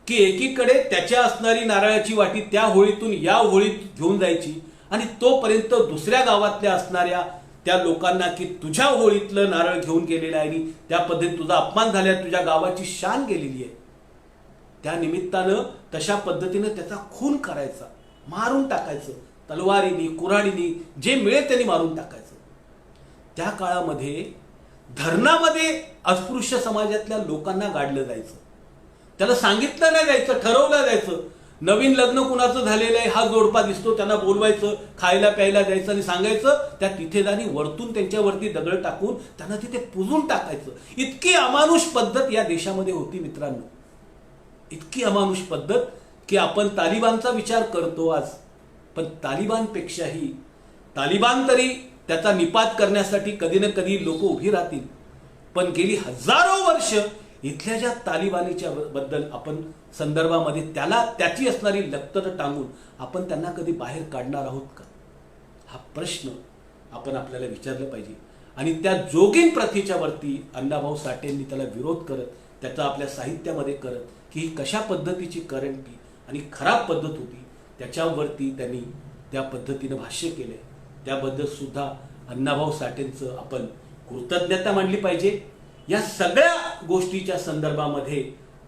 की एकीकडे त्याच्या असणारी नारळाची वाटी त्या होळीतून या होळीत घेऊन जायची आणि तोपर्यंत दुसऱ्या गावातल्या असणाऱ्या त्या लोकांना की तुझ्या होळीतलं नारळ घेऊन गेलेलं आहे आणि त्या पद्धतीने तुझा अपमान झाला, तुझ्या गावाची शान गेलेली आहे. त्या निमित्तानं तशा पद्धतीनं त्याचा खून करायचा, मारून टाकायचं, तलवारीनी कुऱ्हाडीनी जे मिळेल त्यांनी मारून टाकायचं. त्या काळामध्ये धरणामध्ये अस्पृश्य समाजातल्या लोकांना गाडलं जायचं, त्याला सांगितलं नाही जायचं, ठरवलं जायचं. नवीन लग्न कुणाचं झालेलं आहे, हा जोडपा दिसतो, त्यांना बोलवायचं, खायला प्यायला द्यायचं आणि सांगायचं त्या तिथे जाणी वरतून त्यांच्यावरती दगड टाकून त्यांना तिथे पुजून टाकायचं. इतकी अमानुष पद्धत या देशामध्ये होती मित्रांनो, इतकी अमानुष पद्धत की आपण तालिबानचा विचार करतो आज, पण तालिबानपेक्षाही तालिबान तरी त्याचा निपात करण्यासाठी कधी ना कधी लोक उभी राहतील, पण गेली हजारो वर्ष इथल्या ज्या तालिबानीच्या बद्दल आपण संदर्भामध्ये त्याची असणारी लक्तरं टांगून आपण त्यांना कधी बाहेर काढणार आहोत का, हा प्रश्न आपण आपल्याला विचारलं पाहिजे. आणि त्या जोगीन प्रथेच्या वरती अण्णाभाऊ साठेंनी त्याला विरोध करत, त्याचा आपल्या साहित्यामध्ये करत की ही कशा पद्धतीची करंटी आणि खराब पद्धत होती त्याच्यावरती त्यांनी त्या पद्धतीनं भाष्य केलंय. त्याबद्दल सुद्धा अण्णाभाऊ साठेंचं आपण कृतज्ञता मानली पाहिजे. या सगळ्या गोष्टीच्या संदर्भामध्ये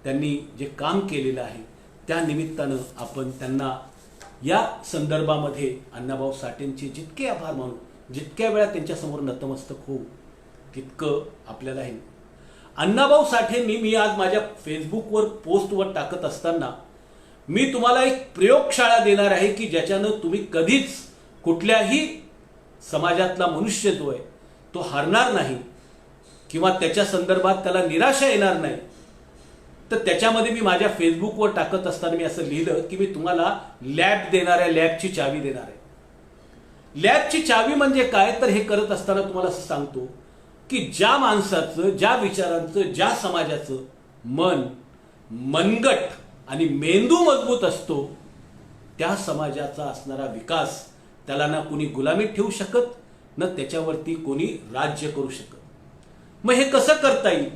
त्यांनी जे काम केलेलं आहे त्या निमित्तानं आपण त्यांना या संदर्भामध्ये अण्णाभाऊ साठेंचे जितके आभार मानू, जितक्या वेळा त्यांच्यासमोर नतमस्तक होऊ तितकं आपल्याला आहे. अण्णाभाऊ साठेंनी, मी आज माझ्या फेसबुकवर पोस्टवर टाकत असताना मी तुम्हाला एक प्रयोगशाळा देणार आहे की ज्याच्यानं तुम्ही कधीच कुठल्याही समाजातला मनुष्य जो आहे तो हरणार नाही किंवा त्याच्या संदर्भात त्याला निराशा येणार नाही. तर त्याच्यामध्ये मी माझ्या फेसबुकवर टाकत असताना मी असं लिहिलं की मी तुम्हाला लॅब देणार आहे, लॅबची चावी देणार आहे. लॅबची चावी म्हणजे काय, तर हे करत असताना तुम्हाला असं सांगतो की ज्या माणसाचं, ज्या विचारांचं, ज्या समाजाचं मन मनगट आणि मेंदू मजबूत असतो त्या समाजाचा असणारा विकास त्याला ना कोणी गुलामीत ठेवू शकत, ना त्याच्यावरती कोणी राज्य करू शकत. मग हे कसं करता येईल,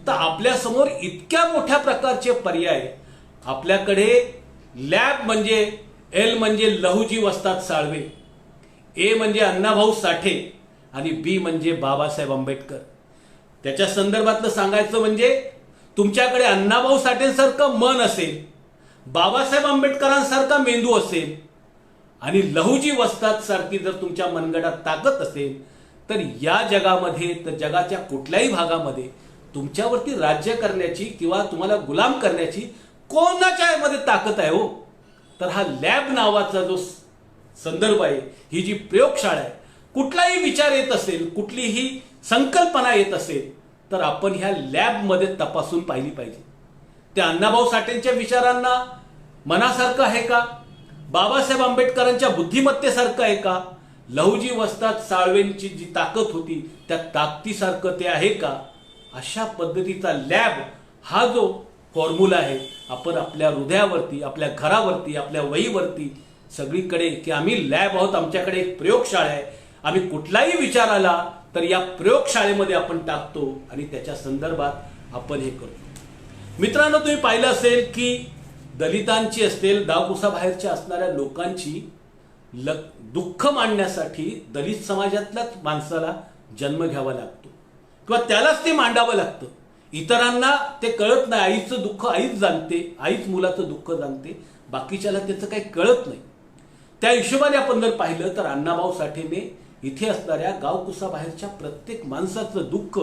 तर आपल्या समोर इतक्या मोठ्या प्रकारचे पर्याय आपल्याकडे. लॅब म्हणजे एल म्हणजे लहुजी वस्ताद साळवे, ए म्हणजे अण्णाभाऊ साठे आणि बी म्हणजे बाबासाहेब आंबेडकर. त्याच्या संदर्भातलं सांगायचं म्हणजे तुमच्याकडे अण्णाभाऊ साठेंसारखं मन असेल, बाबासाहेब आंबेडकरांसारखा मेंदू असेल आणि लहुजी वस्ताद सारखी जर तुमच्या मनगटात ताकद असेल तर या जगामध्ये, तर जगाच्या कुठल्याही भागामध्ये तुमच्यावरती राज्य करण्याची किंवा तुम्हाला गुलाम करण्याची कोणाच्या मध्ये ताकद आहे हो. तर हा लॅब नावाचा जो संदर्भ आहे, ही जी प्रयोगशाळा आहे, कुठलाही विचार येत असेल, कुठलीही संकल्पना येत असेल तर आपण ह्या लॅबमध्ये तपासून पाहिली पाहिजे. त्या अण्णाभाऊ साठेंच्या विचारांना मनासारखं आहे का, बाबासाहेब आंबेडकरांच्या बुद्धिमत्तेसारखं आहे का, लहुजी वस्ताद साळवेंची जी ताकद होती त्या ताकदीसारखं ते आहे का, अशा पद्धतीचा लॅब हा जो फॉर्म्युला आहे आपण आपल्या हृदयावरती, आपल्या घरावरती, आपल्या वहीवरती सगळीकडे की आम्ही लॅब आहोत, आमच्याकडे एक प्रयोगशाळा आहे, आम्ही कुठलाही विचार आला तर या प्रयोगशाळेमध्ये आपण टाकतो आणि त्याच्या संदर्भात आपण हे करतो. मित्रांनो, तुम्ही पाहिलं असेल की दलितांची असतील, गावकुसाबाहेरच्या असणाऱ्या लोकांची दुःख मांडण्यासाठी दलित समाजातल्याच माणसाला जन्म घ्यावा लागतो किंवा त्यालाच ते मांडावं लागतं. इतरांना ते कळत नाही. आईचं दुःख आईच जाणते, आईच मुलाचं दुःख जाणते, बाकीच्याला त्याचं काही कळत नाही. त्या हिशोबाने आपण जर पाहिलं तर अण्णाभाऊ साठेने इथे असणाऱ्या गावकुसाबाहेरच्या प्रत्येक माणसाचं दुःख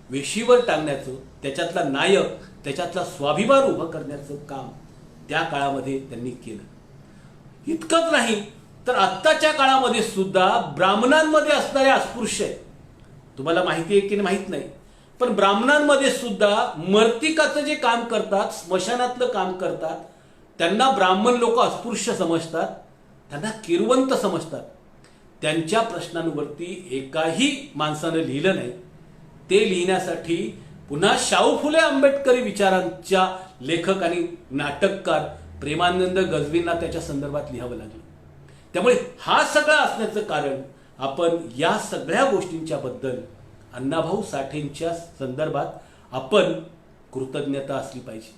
वेशीवर टांगण्याचं, त्याच्यातला नायक, त्याच्यातला स्वाभिमान उभा करण्याचं काम त्या काळामध्ये त्यांनी केलं. इतकंच नाही तर आत्ताच्या काळामध्ये सुद्धा ब्राह्मणांमध्ये असणारे अस्पृश्य, तुम्हाला माहिती आहे की माहित नाही, पण ब्राह्मणांमध्ये सुद्धा मर्तिकाचं जे काम करतात, स्मशानातलं काम करतात, त्यांना ब्राह्मण लोक अस्पृश्य समजतात, त्यांना किरवंत समजतात. त्यांच्या प्रश्नांवरती एकाही माणसानं लिहिलं नाही. ते लिहिण्यासाठी पुन्हा शाहू फुले आंबेडकरी विचारांच्या लेखक आणि नाटककार प्रेमानंद गजवींना त्याच्या संदर्भात लिहावं लागलं. त्यामुळे हा सगळा असण्याचं कारण आपण या सगळ्या गोष्टींच्या बद्दल अण्णाभाऊ साठेंच्या संदर्भात आपण कृतज्ञता असली पाहिजे.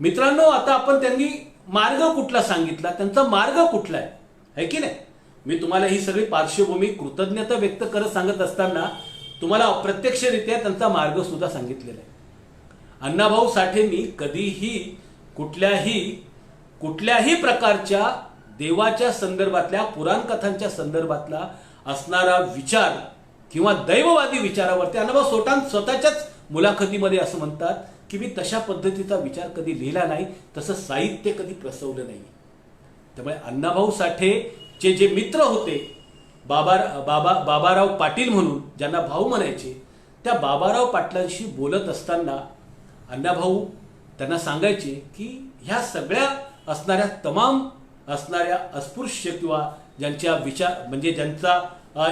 मित्रांनो, आता आपण त्यांनी मार्ग कुठला सांगितला, त्यांचा मार्ग कुठला आहे की नाही? मी तुम्हाला ही सगळी पार्श्वभूमी कृतज्ञता व्यक्त करत सांगत असताना तुम्हाला अप्रत्यक्षरित्या त्यांचा मार्ग सुद्धा सांगितलेला आहे. अण्णाभाऊ साठेंनी कधीही कुठल्याही प्रकारच्या देवाच्या संदर्भातल्या पुराण कथांच्या संदर्भातला असणारा विचार किंवा दैववादी विचारावरती अण्णाभाऊ स्वतःच्याच मुलाखतीमध्ये असं म्हणतात की मी तशा पद्धतीचा विचार कधी लिहिला नाही, तसं साहित्य कधी प्रसवलं नाही. त्यामुळे अण्णाभाऊ साठेचे जे मित्र होते बाबाराव पाटील म्हणून ज्यांना भाऊ म्हणायचे, त्या बाबाराव पाटलांशी बोलत असताना अण्णाभाऊ त्यांना सांगायचे की ह्या सगळ्या असणाऱ्या अस्पृश्य किंवा ज्यांच्या विचार म्हणजे ज्यांचा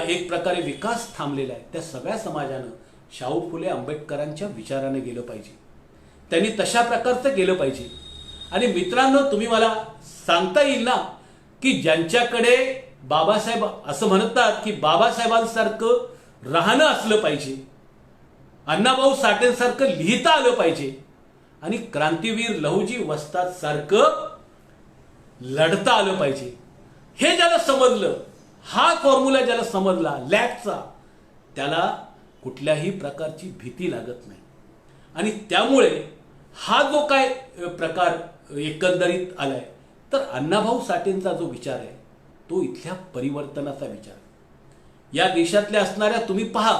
एक प्रकारे विकास थांबलेला आहे, त्या सगळ्या समाजानं शाहू फुले आंबेडकरांच्या विचाराने गेलं पाहिजे. त्यांनी तशा प्रकारचं गेलं पाहिजे. आणि मित्रांनो, तुम्ही मला सांगता येईल ना की ज्यांच्याकडे बाबासाहेब असं म्हणतात की बाबासाहेबांसारखं राहणं असलं पाहिजे, अण्णाभाऊ साठेंसारखं लिहिता आलं पाहिजे आणि क्रांतीवीर लहुजी वस्ताद सारखं लढता आलं पाहिजे, हे ज्याला समजलं, हा फॉर्म्युला ज्याला समजला लॅगचा, त्याला कुठल्याही प्रकारची भीती लागत नाही. आणि त्यामुळे हा जो काय प्रकार एकंदरीत आलाय, तर अण्णाभाऊ साठेंचा जो विचार आहे तो इथल्या परिवर्तनाचा विचार. या देशातल्या असणाऱ्या, तुम्ही पहा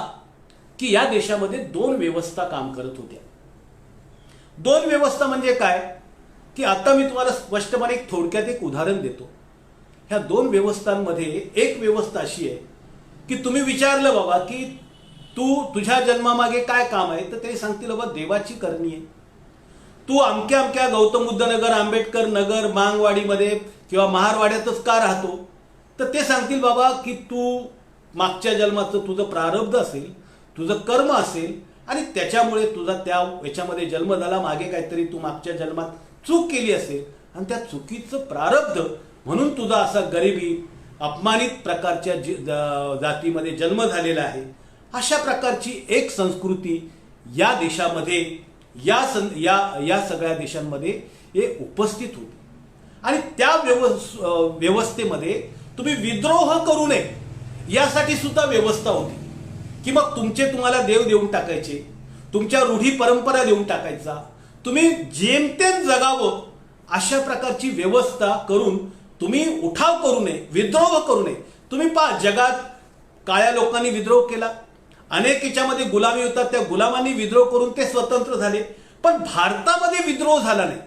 की या देशामध्ये 2 व्यवस्था काम करत होत्या. 2 व्यवस्था म्हणजे काय की आता मी तुम्हाला स्पष्टपणे थोडक्यात एक उदाहरण देतो. ह्या 2 व्यवस्थांमध्ये एक व्यवस्था अशी आहे की तुम्ही विचारलं बाबा की तुझ्या जन्मामागे काय काम आहे, तर ते सांगतील बाबा देवाची करणी आहे. तू अमक्या अमक्या गौतम बुद्ध नगर, आंबेडकर नगर, मांगवाडीमध्ये किंवा महारवाड्यातच का राहतो, तर ते सांगतील बाबा की तू मागच्या जन्माचं तुझं प्रारब्ध असेल, तुझं कर्म असेल आणि त्याच्यामुळे तुझा याच्यामध्ये जन्म झाला, मागे काहीतरी तू मागच्या जन्मात चूक केली असेल आणि त्या चुकीचं प्रारब्ध म्हणून तुझा असा गरिबी, अपमानित प्रकारच्या जातीमध्ये जन्म झालेला आहे. अशा प्रकारची एक संस्कृती या देशामध्ये या सगळ्या देशांमध्ये हे उपस्थित होती. आणि त्या व्यवस्थेमध्ये तुम्ही विद्रोह करू नये यासाठी सुद्धा व्यवस्था होती की मग तुम्हाला देव देऊन टाकायचे, तुमच्या रूढी परंपरा देऊन टाकायचा, तुम्ही जेमतेम जगावं अशा प्रकारची व्यवस्था करून तुम्ही उठाव करू नये, विद्रोह करू नये. तुम्ही पहा, जगात काळ्या लोकांनी विद्रोह केला, अनेक याच्यामध्ये गुलामी होतात, त्या गुलामांनी विद्रोह करून ते स्वतंत्र झाले. पण भारतामध्ये विद्रोह झाला नाही.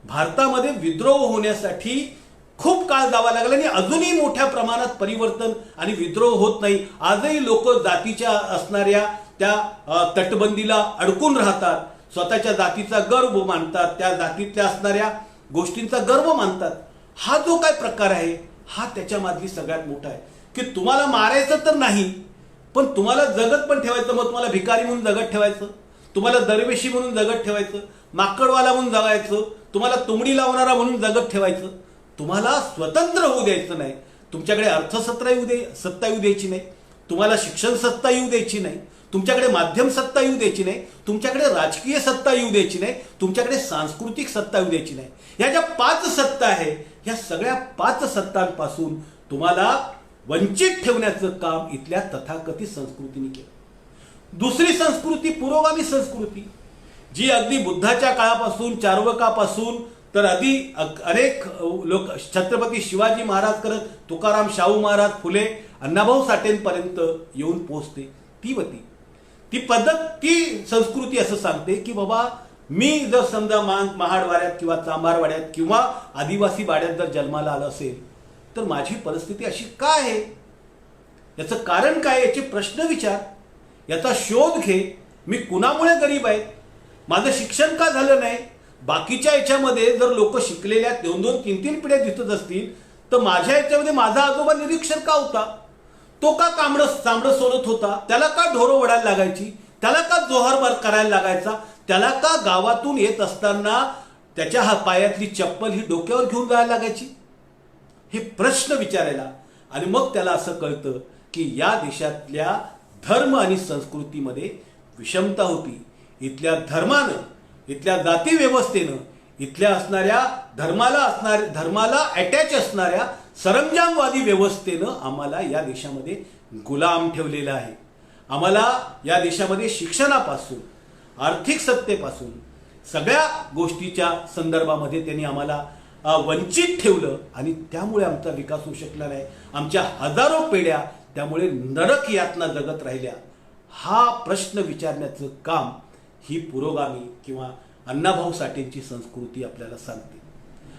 भारतामध्ये विद्रोह होण्यासाठी खूप काळ जावा लागला आणि अजूनही मोठ्या प्रमाणात परिवर्तन आणि विद्रोह होत नाही. आजही लोक जातीच्या असणाऱ्या त्या तटबंदीला अडकून राहतात, स्वतःच्या जातीचा गर्व मानतात, त्या जातीतल्या असणाऱ्या गोष्टींचा गर्व मानतात. हा जो काय प्रकार आहे हा त्याच्यामधली सगळ्यात मोठा आहे की तुम्हाला मारायचं तर नाही, पण तुम्हाला जगत पण ठेवायचं. मग तुम्हाला भिकारी म्हणून जगत ठेवायचं, तुम्हाला दरवेशी म्हणून जगत ठेवायचं, माकडवाला म्हणून जगायचं, तुम्हाला तुमडी लावणारा म्हणून जगत ठेवायचं. तुम्हाला स्वतंत्र होऊ द्यायचं नाही. तुमच्याकडे अर्थसत्ता येऊ द्यायची नाही, तुम्हाला शिक्षण सत्ता येऊ द्यायची नाही, तुमच्याकडे माध्यम सत्ता येऊ द्यायची नाही, तुमच्याकडे राजकीय सत्ता येऊ द्यायची नाही, तुमच्याकडे सांस्कृतिक सत्ता येऊ द्यायची नाही. या ज्या 5 सत्ता आहे, या सगळ्या 5 सत्तांपासून तुम्हाला वंचित ठेवण्याचं काम इथल्या तथाकथित संस्कृतीने केलं. दुसरी संस्कृती पुरोगामी संस्कृती, जी अगदी बुद्धाच्या काळापासून, चार्वकापासून तर अनेक लोक, छत्रपती शिवाजी महाराज करत तुकाराम, शाहू महाराज, फुले, अण्णाभाऊ साठेंपर्यंत येऊन पोहोचते. ती पद्धत, ती संस्कृती असं सांगते की बाबा मी जर समजा महाडवाड्यात किंवा चांभारवाड्यात किंवा आदिवासी वाड्यात जर जन्माला आलं असेल तर माझी परिस्थिती अशी का आहे, याचं कारण काय, याचे प्रश्न विचार, याचा शोध घे. मी कुणामुळे गरीब आहे, माझं शिक्षण का झालं नाही. बाकीच्या याच्यामध्ये जर लोक शिकलेल्या 2-2, 3-3 पिढ्या दिसत असतील तर माझ्या याच्यामध्ये माझा आजोबा निरीक्षर का होता, तो का चांबडं सोलत होता, त्याला का ढोरं वडायला लागायची, त्याला का जोहार करायला लागायचा, त्याला का गावातून येत असताना त्याच्या पायातली चप्पल ही डोक्यावर घेऊन जायला लागायची. हे प्रश्न विचारायला, आणि मग त्याला असं कळतं की या देशातल्या धर्म आणि संस्कृतीमध्ये विषमता होती. इथल्या धर्मानं, इथल्या जाती व्यवस्थेनं, इथल्या असणाऱ्या धर्माला अटॅच असणाऱ्या सरंजामवादी व्यवस्थेनं आम्हाला या देशामध्ये गुलाम ठेवलेला आहे. आम्हाला या देशामध्ये शिक्षणापासून आर्थिक सत्तेपासून सगळ्या गोष्टीच्या संदर्भामध्ये त्यांनी आम्हाला वंचित ठेवलं आणि त्यामुळे आमचा विकास होऊ शकला नाही. आमच्या हजारो पिढ्या त्यामुळे नरक यातना जगत राहिल्या. हा प्रश्न विचारण्याचं काम ही पुरोगामी किंवा अण्णाभाऊ साठेंची संस्कृती आपल्याला सांगते.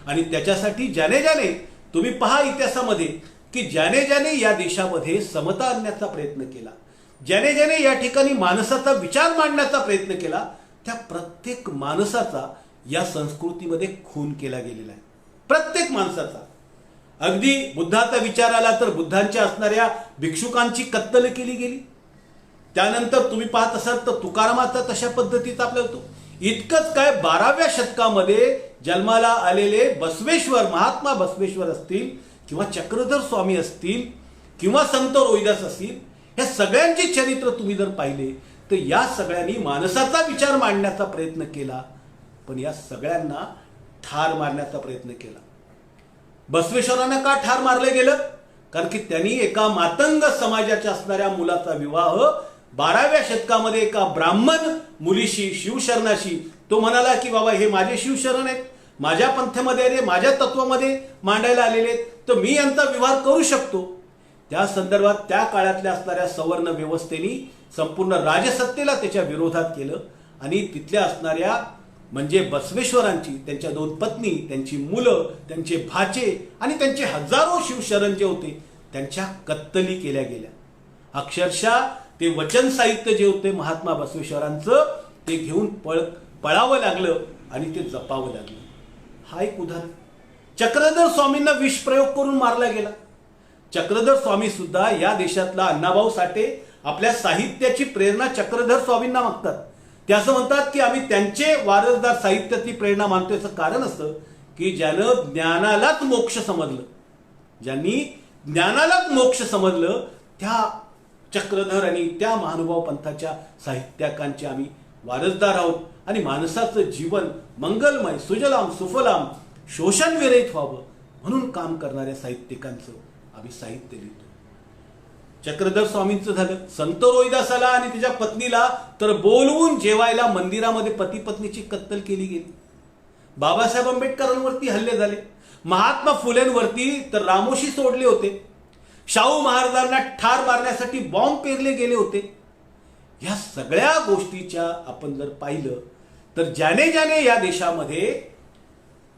आणि त्याच्यासाठी ज्याने ज्याने तुम्ही पहा इतिहासामध्ये की ज्याने ज्याने या देशामध्ये समता आणण्याचा प्रयत्न केला, ज्याने ज्याने या ठिकाणी माणसाचा विचार मांडण्याचा प्रयत्न केला, त्या प्रत्येक माणसाचा या संस्कृतीमध्ये खून केला गेलेला आहे. प्रत्येक माणसाचा. अगदी बुद्धाचा विचार आला तर बुद्धांच्या असणाऱ्या भिक्षुकांची कत्तल केली गेली. त्यानंतर तुम्ही पाहत असाल तर तुकारामाचा तशा पद्धतीचा आपला होतो. इतकंच काय 12व्या शतकामध्ये जन्माला आलेले बसवेश्वर, महात्मा बसवेश्वर असतील किंवा चक्रधर स्वामी असतील किंवा संत रोहिदास असतील, या सगळ्यांचे चरित्र तुम्ही जर पाहिले तर या सगळ्यांनी माणसाचा विचार मांडण्याचा प्रयत्न केला, पण या सगळ्यांना ठार मारण्याचा प्रयत्न केला. बसवेश्वरांना का ठार मारलं गेलं? कारण की त्यांनी एका मातंग समाजाच्या असणाऱ्या मुलाचा विवाह 12व्या शतकामध्ये एका ब्राह्मण मुलीशी, शिवशरणाशी, तो म्हणाला की बाबा हे माझे शिवशरण आहेत, माझ्या पंथामध्ये आले, माझ्या तत्वामध्ये मांडायला आलेले आहेत, तर मी यांचा विवाह करू शकतो. त्या संदर्भात त्या काळातल्या असणाऱ्या सवर्ण व्यवस्थेने संपूर्ण राजसत्तेला त्याच्या विरोधात केलं आणि तिथल्या असणाऱ्या म्हणजे बसवेश्वरांची, त्यांच्या 2 पत्नी, त्यांची मुलं, त्यांचे भाचे आणि त्यांचे हजारो शिवशरण जे होते त्यांच्या कत्तली केल्या गेल्या. अक्षरशः ते वचन साहित्य जे होते महात्मा बसवेश्वरांचं ते घेऊन पळावं लागलं आणि ते जपावं लागलं. हा एक उदाहरण. चक्रधर स्वामींना विष प्रयोग करून मारला गेला. चक्रधर स्वामी सुद्धा या देशातला अण्णाभाऊ साठे आपल्या साहित्याची प्रेरणा चक्रधर स्वामींना मागतात. ते असं म्हणतात की आम्ही त्यांचे वारसदार साहित्याची प्रेरणा मानतो. याचं कारण असं की ज्यानं ज्ञानालाच मोक्ष समजलं, ज्यांनी ज्ञानालाच मोक्ष समजलं, त्या चक्रधर आणि त्या महानुभाव पंथाच्या साहित्यकांचे आम्ही वारसदार आहोत. आणि माणसाचं जीवन मंगलमय, सुजलाम सुफलाम, शोषण विरहित व्हावं म्हणून काम करणाऱ्या साहित्यिकांचं आम्ही साहित्य लिहितो. चक्रधर स्वामींचं झालं. संत रोहिदासाला आणि त्याच्या पत्नीला तर बोलवून जेवायला मंदिरामध्ये पती पत्नीची कत्तल केली गेली. बाबासाहेब आंबेडकरांवरती हल्ले झाले. महात्मा फुलेंवरती तर रामोशी सोडले होते. शाहू महाराजांना ठार मारण्यासाठी बॉम्ब पेरले गेले होते. या सगळ्या गोष्टीच्या आपण जर पाहिलं तर ज्याने ज्याने या देशामध्ये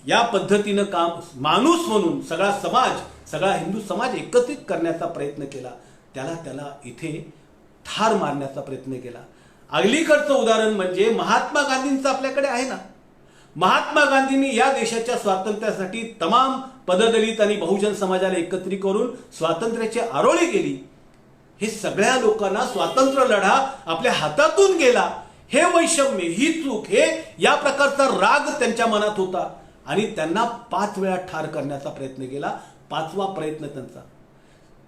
या पद्धतीनं काम, माणूस म्हणून सगळा समाज, सगळा हिंदू समाज एकत्रित करण्याचा प्रयत्न केला, त्याला इथे ठार मारण्याचा प्रयत्न केला. अलीकडचं उदाहरण म्हणजे महात्मा गांधींचं आपल्याकडे आहे ना. महात्मा गांधींनी या देशाच्या स्वातंत्र्यासाठी तमाम पददलित आणि बहुजन समाजाला एकत्रित करून स्वातंत्र्याची आरोळी केली. हे सगळ्या लोकांना स्वातंत्र्य लढा आपल्या हातातून गेला, हे वैषम्य, ही चूक, हे या प्रकारचा राग त्यांच्या मनात होता आणि त्यांना 5 वेळा ठार करण्याचा प्रयत्न केला. 5वा प्रयत्न त्यांचा.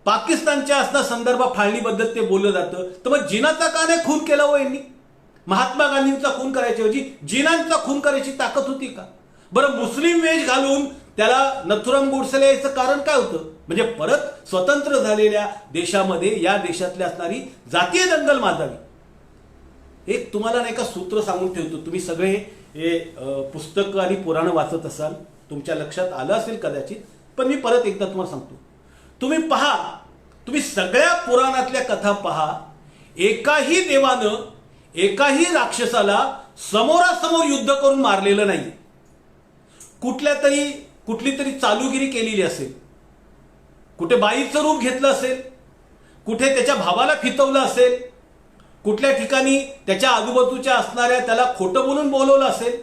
पाकिस्तानच्या असणा संदर्भ फाळणीबद्दल ते बोललं जातं, तर मग जिनाचा का नाही खून केला हो यांनी? महात्मा गांधींचा खून करायच्याऐवजी जिनांचा खून करायची ताकद होती का? बरं, मुस्लिम वेश घालून त्याला नथुराम गोडसेला यायचं कारण काय होतं? म्हणजे परत स्वतंत्र झालेल्या देशामध्ये या देशातल्या असणारी जातीय दंगल माजावी. एक तुम्हाला नाही का सूत्र सांगून ठेवतो. तुम्ही सगळे हे पुस्तकं आणि पुराणं वाचत असाल, तुमच्या लक्षात आलं असेल कदाचित, पण मी परत एकदा तुम्हाला सांगतो. तुम्ही पहा, तुम्ही सगळ्या पुराणातल्या कथा पहा, एकाही देवानं एकाही राक्षसाला समोरासमोर युद्ध करून मारलेलं नाही. कुठली तरी चालूगिरी केलेली असेल, कुठे बाईचं रूप घेतलं असेल, कुठे त्याच्या भावाला फितवलं असेल, कुठल्या ठिकाणी त्याच्या आजूबाजूच्या असणाऱ्या त्याला खोटं बोलून बोलवलं असेल.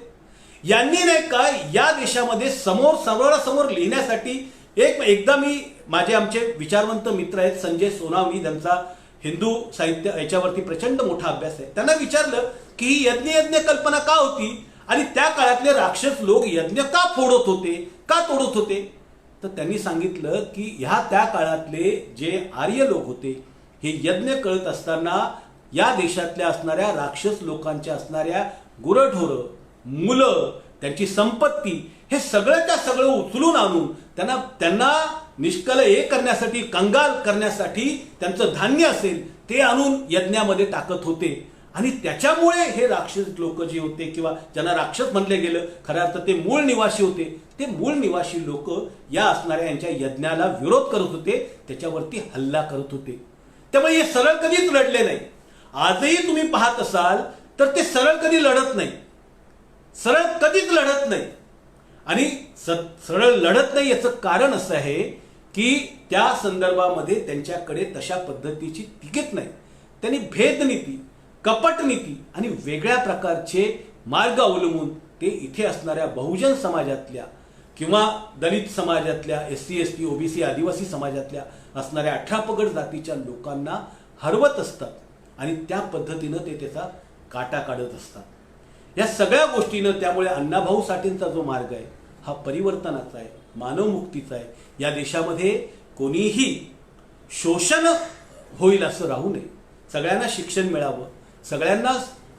यांनी नाही का या देशामध्ये समोरासमोर लिहिण्यासाठी एकदा मी, माझे आमचे विचारवंत मित्र आहेत संजय सोनावणी, त्यांचा हिंदू साहित्य याच्यावरती प्रचंड मोठा अभ्यास आहे, त्यांना विचारलं की ही यज्ञ कल्पना का होती आणि त्या काळातले राक्षस लोक यज्ञ का फोडत होते, का तोडत होते? तर त्यांनी सांगितलं की ह्या त्या काळातले जे आर्य लोक होते हे यज्ञ कळत असताना या देशातल्या असणाऱ्या राक्षस लोकांच्या असणाऱ्या गुरढोरं, मुलं, त्यांची संपत्ती, हे सगळंच्या सगळं उचलून आणून त्यांना निष्कल हे करण्यासाठी, कंगाल करण्यासाठी त्यांचं धान्य असेल ते आणून यज्ञामध्ये टाकत होते. आणि त्याच्यामुळे हे राक्षस लोक जे होते, किंवा ज्यांना राक्षस म्हणले गेलं, खऱ्या अर्थ ते मूळ निवासी होते, ते मूळ निवासी लोक या असणाऱ्या यांच्या यज्ञाला विरोध करत होते, त्याच्यावरती हल्ला करत होते. त्यामुळे हे सरळ कधीच लढले नाही. आजही तुम्ही पाहत असाल तर ते सरळ कधी लढत नाही, सरळ कधीच लढत नाही. आणि सरळ लढत नाही याचं कारण असं आहे की त्या संदर्भामध्ये त्यांच्याकडे तशा पद्धतीची तिकीट नाही. त्यांनी भेदनीती, कपटनीती आणि वेगळ्या प्रकारचे मार्ग अवलंबून ते इथे असणाऱ्या बहुजन समाजातल्या किंवा दलित समाजातल्या, SC ST OBC आदिवासी समाजातल्या असणाऱ्या 18 पगड जातीच्या लोकांना हरवत असतात आणि त्या पद्धतीनं ते त्याचा काटा काढत असतात. या सगळ्या गोष्टीनं त्यामुळे अण्णाभाऊ साठेंचा जो मार्ग आहे हा परिवर्तनाचा आहे, मानवमुक्तीचा आहे. या देशामध्ये कोणीही शोषण होईल असं राहू नये. सगळ्यांना शिक्षण मिळावं, सगळ्यांना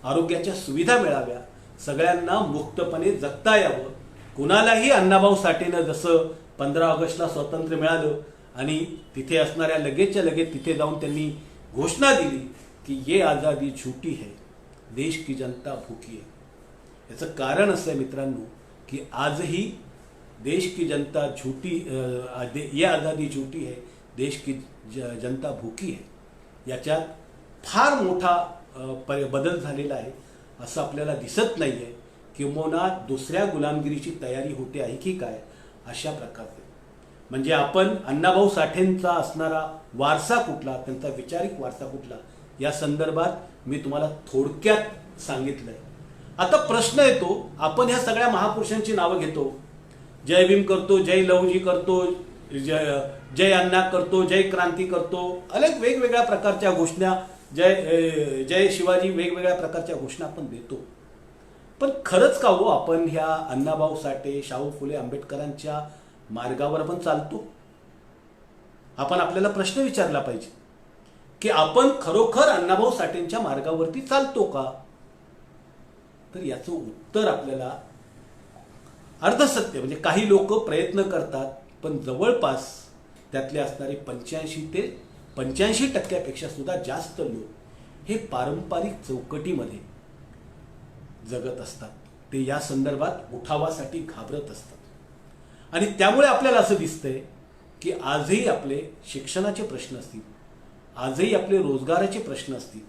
आरोग्याच्या सुविधा मिळाव्या, सगळ्यांना मुक्तपणे जगता यावं. कुणालाही अण्णाभाऊ साठेनं जसं 15 ऑगस्टला स्वातंत्र्य मिळालं आणि तिथे असणाऱ्या लगेचच्या लगेच तिथे जाऊन त्यांनी घोषणा दिली की ये आजादी झूठी है, देश की जनता भूखी है. याचं कारण असं आहे मित्रांनो की आजही देश की जनता झूठी, ये आजादी झूठी है, देश की जनता भूखी है, याच्यात फार मोठा बदल झालेला आहे असं आपल्याला दिसत नाहीये. किंबहुना दुसऱ्या गुलामगिरीची तयारी होते आहे की काय, अशा प्रकारचे. म्हणजे आपण अण्णाभाऊ साठेंचा असणारा वारसा कुठला, त्यांचा वैचारिक वारसा कुठला, या संदर्भात मी तुम्हाला थोडक्यात सांगितलंय. आता प्रश्न येतो, आपण ह्या सगळ्या महापुरुषांची नावं घेतो, जय भीम करतो, जय लवजी करतो, जय अण्णा करतो, जय क्रांती करतो, अनेक वेगवेगळ्या प्रकारच्या घोषणा, जय शिवाजी, वेगवेगळ्या प्रकारच्या घोषणा आपण देतो. पण खरंच का हो आपण ह्या अण्णाभाऊ साठे, शाहू फुले आंबेडकरांच्या मार्गावर आपण चालतो? आपण आपल्याला प्रश्न विचारला पाहिजे की आपण खरोखर अण्णाभाऊ साठेंच्या मार्गावरती चालतो का? तर याचं उत्तर आपल्याला अर्धसत्य, म्हणजे काही लोक प्रयत्न करतात पण जवळपास त्यातले असणारे 85% सुद्धा जास्त लोक हे पारंपरिक चौकटीमध्ये जगत असतात. ते या संदर्भात उठावासाठी घाबरत असतात. आणि त्यामुळे आपल्याला असं दिसतंय की आजही आपले शिक्षणाचे प्रश्न असतील, आजही आपले रोजगाराचे प्रश्न असतील,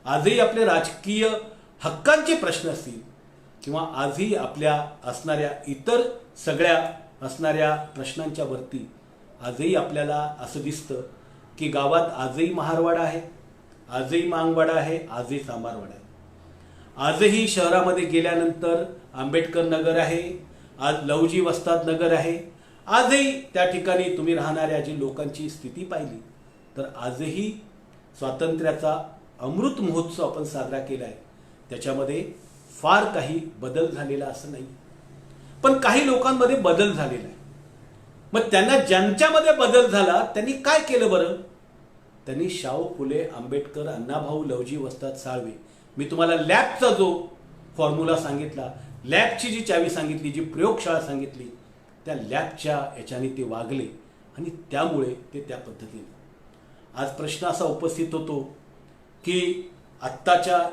आजही आपले राजकीय हक्कांचे प्रश्न असतील, किंवा आजही आपल्या असणाऱ्या इतर सगळ्या असणाऱ्या प्रश्नांच्या वरती आजही आपल्याला असं दिसतं की गावात आजही महारवाडा आहे, आजही मांगवाडा आहे, आजही सांबारवाडा आहे. आजही शहरामध्ये गेल्यानंतर आंबेडकर नगर आहे, आज लवजी वस्ताद नगर आहे. आजही त्या ठिकाणी तुम्ही राहणाऱ्या जी लोकांची स्थिती पाहिली तर आजही स्वातंत्र्याचा अमृत महोत्सव आपण साजरा केला आहे, त्याच्यामध्ये फार काही बदल झालेला असं नाही. पण काही लोकांमध्ये बदल झालेला आहे. मग त्यांना ज्यांच्यामध्ये बदल झाला त्यांनी काय केलं बरं? त्यांनी शाहू फुले आंबेडकर, अण्णाभाऊ, लवजी वस्ताद साळवे, मी तुम्हाला लॅबचा जो फॉर्म्युला सांगितला, लॅबची जी चावी सांगितली, जी प्रयोगशाळा सांगितली, त्या लॅबच्या याच्याने ते वागले आणि त्यामुळे ते त्या पद्धतीने. आज प्रश्न असा उपस्थित होतो की आत्ताच्या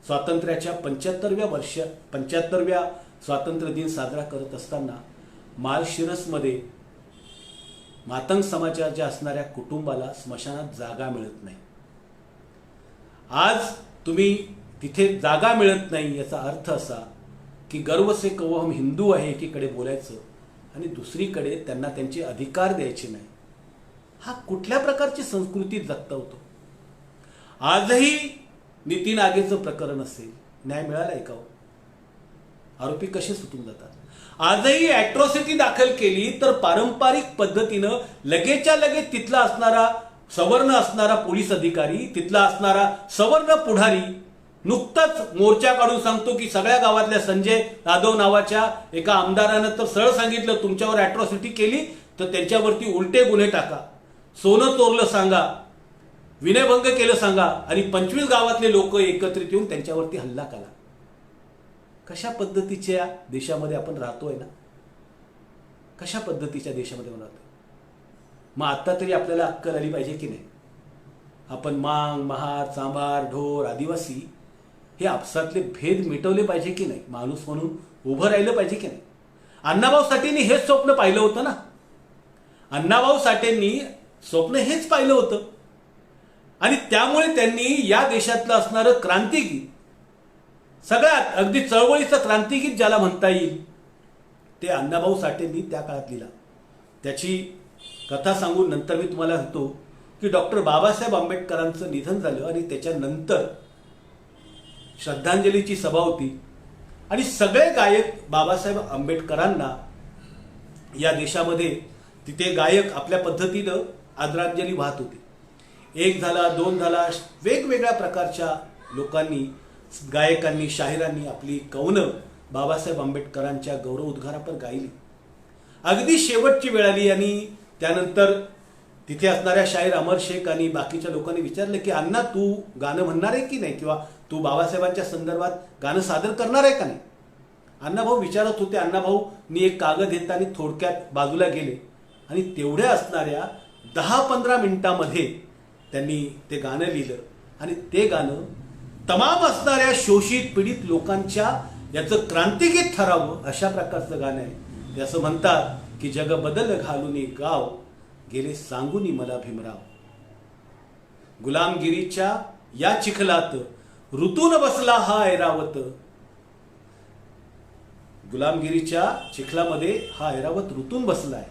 स्वातंत्र्याच्या 75व्या स्वातंत्र्य दिन साजरा करत असताना माळशिरसमध्ये मातंग समाजाच्या असणाऱ्या कुटुंबाला स्मशानात जागा मिळत नाही. आज तुम्ही तिथे जागा मिळत नाही याचा अर्थ असा की गर्व से कहो हम हिंदू आहे एकीकडे बोलायचं आणि दुसरीकडे त्यांना त्यांचे अधिकार द्यायचे नाही. हा कुठल्या प्रकारची संस्कृती जगता होतो? आजही नितीन आगेचं प्रकरण असेल, न्याय मिळालाय का? आरोपी कसे सुटून जातात? आजही अॅट्रॉसिटी दाखल केली तर पारंपरिक पद्धतीनं लगेचच्या लगेच तिथला असणारा सवर्ण असणारा पोलीस अधिकारी, तिथला असणारा सवर्ण पुढारी नुकताच मोर्चा काढून सांगतो की सगळ्या गावातल्या संजय यादव नावाच्या एका आमदारानं तर सरळ सांगितलं तुमच्यावर अॅट्रॉसिटी केली तर त्यांच्यावरती उलटे गुन्हे टाका, सोनं चोरलं सांगा, विनयभंग केलं सांगा आणि 25 गावातले लोक एकत्रित येऊन त्यांच्यावरती हल्ला करा. कशा पद्धतीच्या देशामध्ये आपण राहतोय ना, कशा पद्धतीच्या देशामध्ये आपण राहतोय. मग आता तरी आपल्याला अक्कल आली पाहिजे की नाही. आपण मांग, महार, चांभार, ढोर, आदिवासी हे आपसातले भेद मिटवले पाहिजे की नाही. माणूस म्हणून उभं राहिलं पाहिजे की नाही. अण्णाभाऊ साठेंनी हेच स्वप्न पाहिलं होतं ना. अण्णाभाऊ साठेंनी स्वप्न हेच पाहिलं होतं आणि त्यामुळे त्यांनी या देशातलं असणारं क्रांतिगीत, सगळ्यात अगदी चळवळीचं क्रांतिगीत ज्याला म्हणता येईल, ते अण्णाभाऊ साठेंनी त्या काळात लिहिला. त्याची कथा सांगून नंतर मी तुम्हाला सांगतो की डॉक्टर बाबासाहेब आंबेडकरांचं निधन झालं आणि त्याच्यानंतर श्रद्धांजलीची सभा होती आणि सगळे गायक बाबासाहेब आंबेडकरांना या देशामध्ये तिथे गायक आपल्या पद्धतीनं आदरांजली वाहत होते. एक झाला, दोन झाला, वेगवेगळ्या प्रकारच्या लोकांनी, गायकांनी, शाहिरांनी आपली कवनं बाबासाहेब आंबेडकरांच्या गौरव उद्गारापर गायली. अगदी शेवटची वेळ आली आणि त्यानंतर तिथे असणाऱ्या शाहीर अमर शेख आणि बाकीच्या लोकांनी विचारलं की अण्णा, तू गाणं म्हणणार आहे की नाही, किंवा तू बाबासाहेबांच्या संदर्भात गाणं सादर करणार आहे का नाही. अण्णाभाऊ विचारत होते. अण्णाभाऊनी एक कागद घेतला आणि थोडक्यात बाजूला गेले आणि तेवढ्या असणाऱ्या 10-15 मिनिटांमध्ये त्यांनी ते गाणं लिहिलं आणि ते गाणं तमाम असणाऱ्या शोषित पीडित लोकांच्या याचं क्रांतिगीत ठरावं अशा प्रकारचं गाणं आहे. ते असं म्हणतात की जग बदल घालून गाव गेले सांगूनी मला भीमराव. गुलामगिरीच्या या चिखलात ऋतून बसला हा ऐरावत. गुलामगिरीच्या चिखलामध्ये हा ऐरावत ऋतून बसलाय.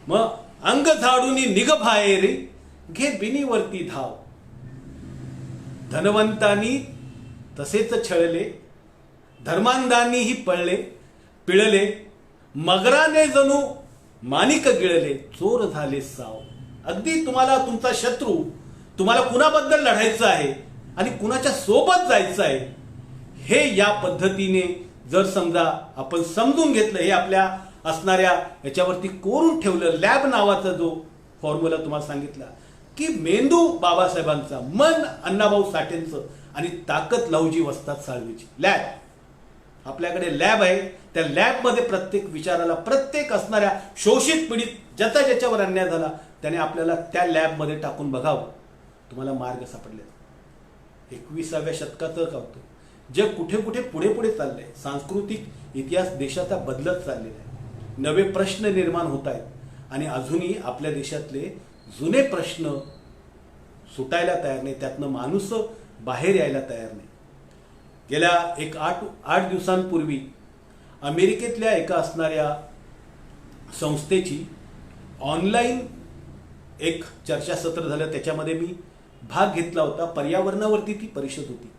मग अंग झाडून निघ बाहेर घे बिनीवरती धाव. धनवंतांनी तसेच छळले, धर्मांधांनीही पिळले, मगराने जणू माणिक गिळले, चोर झाले साव. अगदी तुम्हाला तुमचा शत्रू, तुम्हाला कुणाबद्दल लढायचं आहे आणि कुणाच्या सोबत जायचं आहे हे या पद्धतीने जर समजा आपण समजून घेतलं, हे आपल्या असणाऱ्या याच्यावरती कोरून ठेवलं, लॅब नावाचा जो फॉर्म्युला तुम्हाला सांगितला की मेंदू बाबासाहेबांचा, मन अण्णाभाऊ साठेंचं आणि ताकद लहुजी वस्ताद साळवेची. लॅब, आपल्याकडे लॅब आहे. त्या लॅबमध्ये प्रत्येक विचाराला, प्रत्येक असणाऱ्या शोषित पीडित ज्याचा ज्याच्यावर अन्याय झाला त्याने आपल्याला त्या लॅबमध्ये टाकून बघावं. तुम्हाला मार्ग सापडले. 21व्या शतकाचं होतं. जग कुठे कुठे पुढे पुढे चाललंय. सांस्कृतिक इतिहास देशाचा बदलत चाललेला आहे. नवे प्रश्न निर्माण होत आहेत आणि अजूनही आपल्या देशातले जुने प्रश्न सुटायला तयार नाही. त्यातनं माणूस बाहेर यायला तयार नाही. गेल्या एक 8 दिवसांपूर्वी अमेरिकेतल्या एका असणाऱ्या संस्थेची ऑनलाईन एक चर्चासत्र झालं. त्याच्यामध्ये मी भाग घेतला होता. पर्यावरणावरती ती परिषद होती.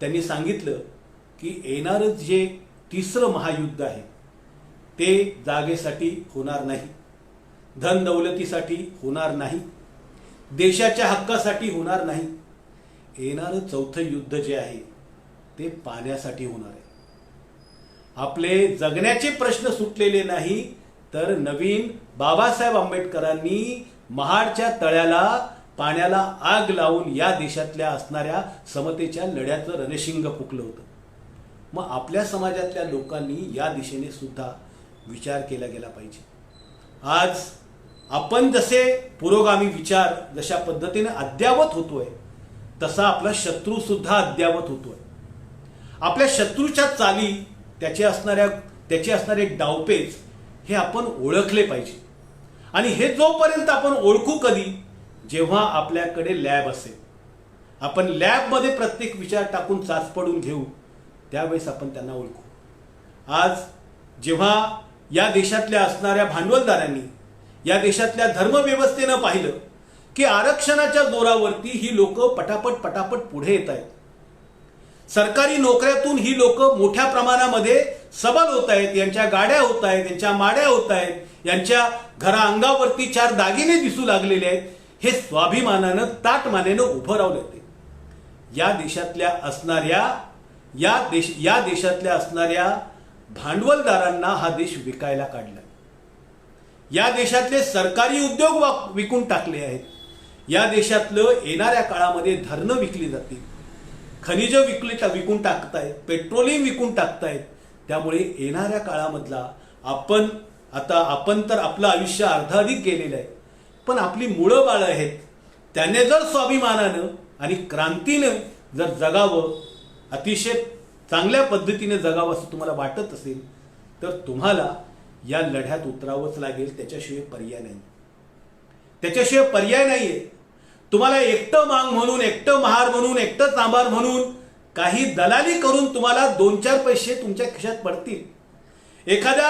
त्यांनी सांगितलं की येणारं जे 3रं महायुद्ध आहे ते जागेसाठी होणार नाही, धन दौलतीसाठी होणार नाही, देशाच्या हक्कासाठी होणार नाही. येणारं 4थं युद्ध जे आहे ते पाण्यासाठी होणार आहे. आपले जगण्याचे प्रश्न सुटलेले नाही, तर नवीन बाबासाहेब आंबेडकरांनी महाडच्या तळ्याला पाण्याला आग लावून या देशातल्या असणाऱ्या समतेच्या लढ्याचं रणशिंग फुकलं होतं. मग आपल्या समाजातल्या लोकांनी या दिशेने सुद्धा विचार केला गेला पाहिजे. आज आपण जसे पुरोगामी विचार जशा पद्धतीने अद्यावत होतोय तसा आपला शत्रू सुद्धा अद्यावत होतोय. आपल्या शत्रूच्या चाली, त्याचे असणारे डावपेच हे आपण ओळखले पाहिजे. आणि हे जोपर्यंत आपण ओळखू कधी, जेव्हा आपल्याकडे लॅब असेल, आपण लॅबमध्ये प्रत्येक विचार टाकून चाचपडून घेऊ, त्यावेळेस आपण त्यांना ओळखू. आज जेव्हा या देशातल्या असणाऱ्या भांडवलदारांनी, या देशातल्या धर्मव्यवस्थेनं पाहिलं की आरक्षणाच्या जोरावरती ही लोक पटापट पुढे येत आहेत, सरकारी नोकऱ्यातून ही लोक मोठ्या प्रमाणामध्ये सबल होत आहेत, यांच्या गाड्या होत आहेत, यांच्या माड्या होत आहेत, यांच्या घरा अंगावरती 4 दागिने दिसू लागलेले आहेत, हे स्वाभिमानानं ताटमानेनं उभं रावले होते. या देशातल्या असणाऱ्या भांडवलदारांना हा देश विकायला काढला. या देशातले सरकारी उद्योग विकून टाकले आहेत. या देशातलं येणाऱ्या काळामध्ये धरणं विकली जातील. खनिज विकून टाकतायत, पेट्रोलियम विकून टाकतायत. त्यामुळे येणाऱ्या काळामधला आपण तर आपलं आयुष्य अर्धाधिक गेलेलं आहे, पण आपली मुळं बाळ आहेत. त्याने जर स्वाभिमानानं आणि क्रांतीनं जर जगावं, अतिशय चांगल्या पद्धतीने जगावं असं तुम्हाला वाटत असेल तर तुम्हाला या लढ्यात उतरावंच लागेल. त्याच्याशिवाय पर्याय नाहीये. तुम्हाला एकटं मांग म्हणून, एकटं महार म्हणून, एकटं सांबार म्हणून काही दलाली करून तुम्हाला 2-4 पैसे तुमच्या खिशात पडतील. एखाद्या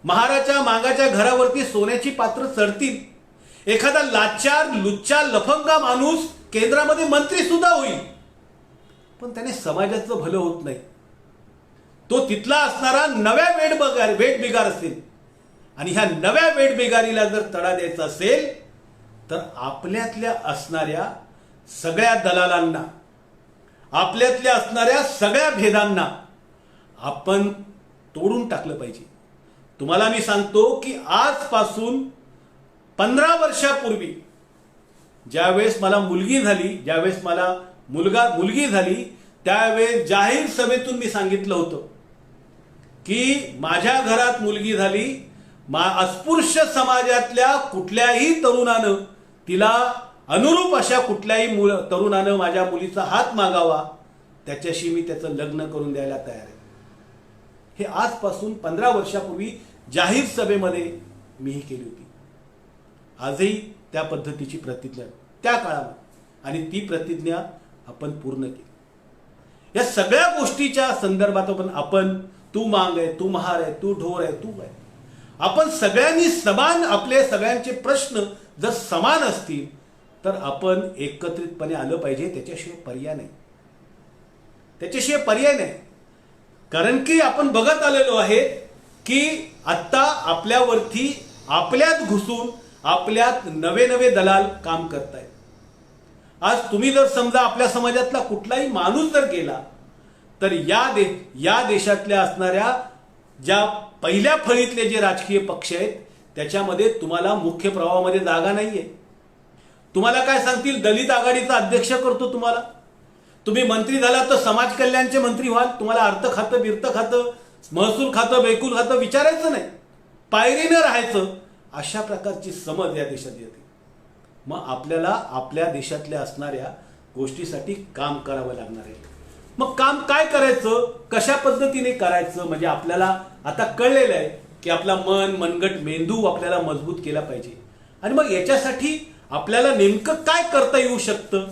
महाराच्या मागाच्या घरावरती सोन्याची पात्र चढतील. एखादा लाचार लुच्चा लफंगा माणूस केंद्रामध्ये मंत्री सुद्धा होईल, पण त्याने समाजाचं भलं होत नाही. तो तिथला असणारा नव्या वेठबिगार असेल, आणि ह्या नव्या वेठबिगारीला जर तडा द्यायचा असेल तर आपल्यातल्या असणाऱ्या सगळ्या दलालांना, आपल्यातल्या असणाऱ्या सगळ्या भेदांना आपण तोडून टाकलं पाहिजे. तुम्हाला मी सांगतो की आजपासून 15 वर्षापूर्वी ज्यावेळेस मला मुलगी झाली, त्यावेळेस जाहीर सभेतून मी सांगितलं होतं की माझ्या घरात मुलगी झाली, अस्पृश्य समाजातल्या कुठल्याही तरुणानं, तिला अनुरूप अशा कुठल्याही तरुणानं माझ्या मुलीचा हात मागावा, त्याच्याशी मी त्याचं लग्न करून द्यायला तयार आहे. हे आजपासून 15 वर्षापूर्वी जाहीर सभेमध्ये मीही केली होती. आजही त्या पद्धतीची प्रतिज्ञा त्या काळामध्ये, आणि ती प्रतिज्ञा आपण पूर्ण केली. या सगळ्या गोष्टीच्या संदर्भात आपण तू मांग आहे, तू महार आहे, तू ढोर आहे, तू आहे, आपण सगळ्यांनी समान, आपले सगळ्यांचे प्रश्न जर समान असतील तर आपण एकत्रितपणे आलं पाहिजे. त्याच्याशिवाय पर्याय नाही. कारण की आपण बघत आलेलो आहे की आता आपल्यावरती, आपल्यात घुसून आपल्यात नवे दलाल काम करतायत. आज तुम्ही जर समजा आपल्या समाजातला कुठलाही माणूस जर गेला तर या देशातल्या असणाऱ्या ज्या पहिल्या फळीतले जे राजकीय पक्ष आहेत त्याच्यामध्ये तुम्हाला मुख्य प्रवाहामध्ये जागा नाहीये. तुम्हाला काय सांगतील, दलित आघाडीचा अध्यक्ष करतो तुम्हाला, तुम्ही मंत्री झाला तर समाज कल्याणचे मंत्री व्हाल, तुम्हाला अर्थ खातं, बिर्त खातं, महसूल खातं, बेकुल खातं विचारायचं नाही, पायरीनं राहायचं. अशा प्रकारची समज या देशात येते. मग आपल्याला आपल्या देशातल्या असणाऱ्या गोष्टीसाठी काम करावं लागणार आहे. मग काम काय करायचं, कशा पद्धतीने करायचं, म्हणजे आपल्याला आता कळलेलं आहे की आपला मनगट मेंदू आपल्याला मजबूत केला पाहिजे. आणि मग याच्यासाठी आपल्याला नेमकं काय करता येऊ शकतं,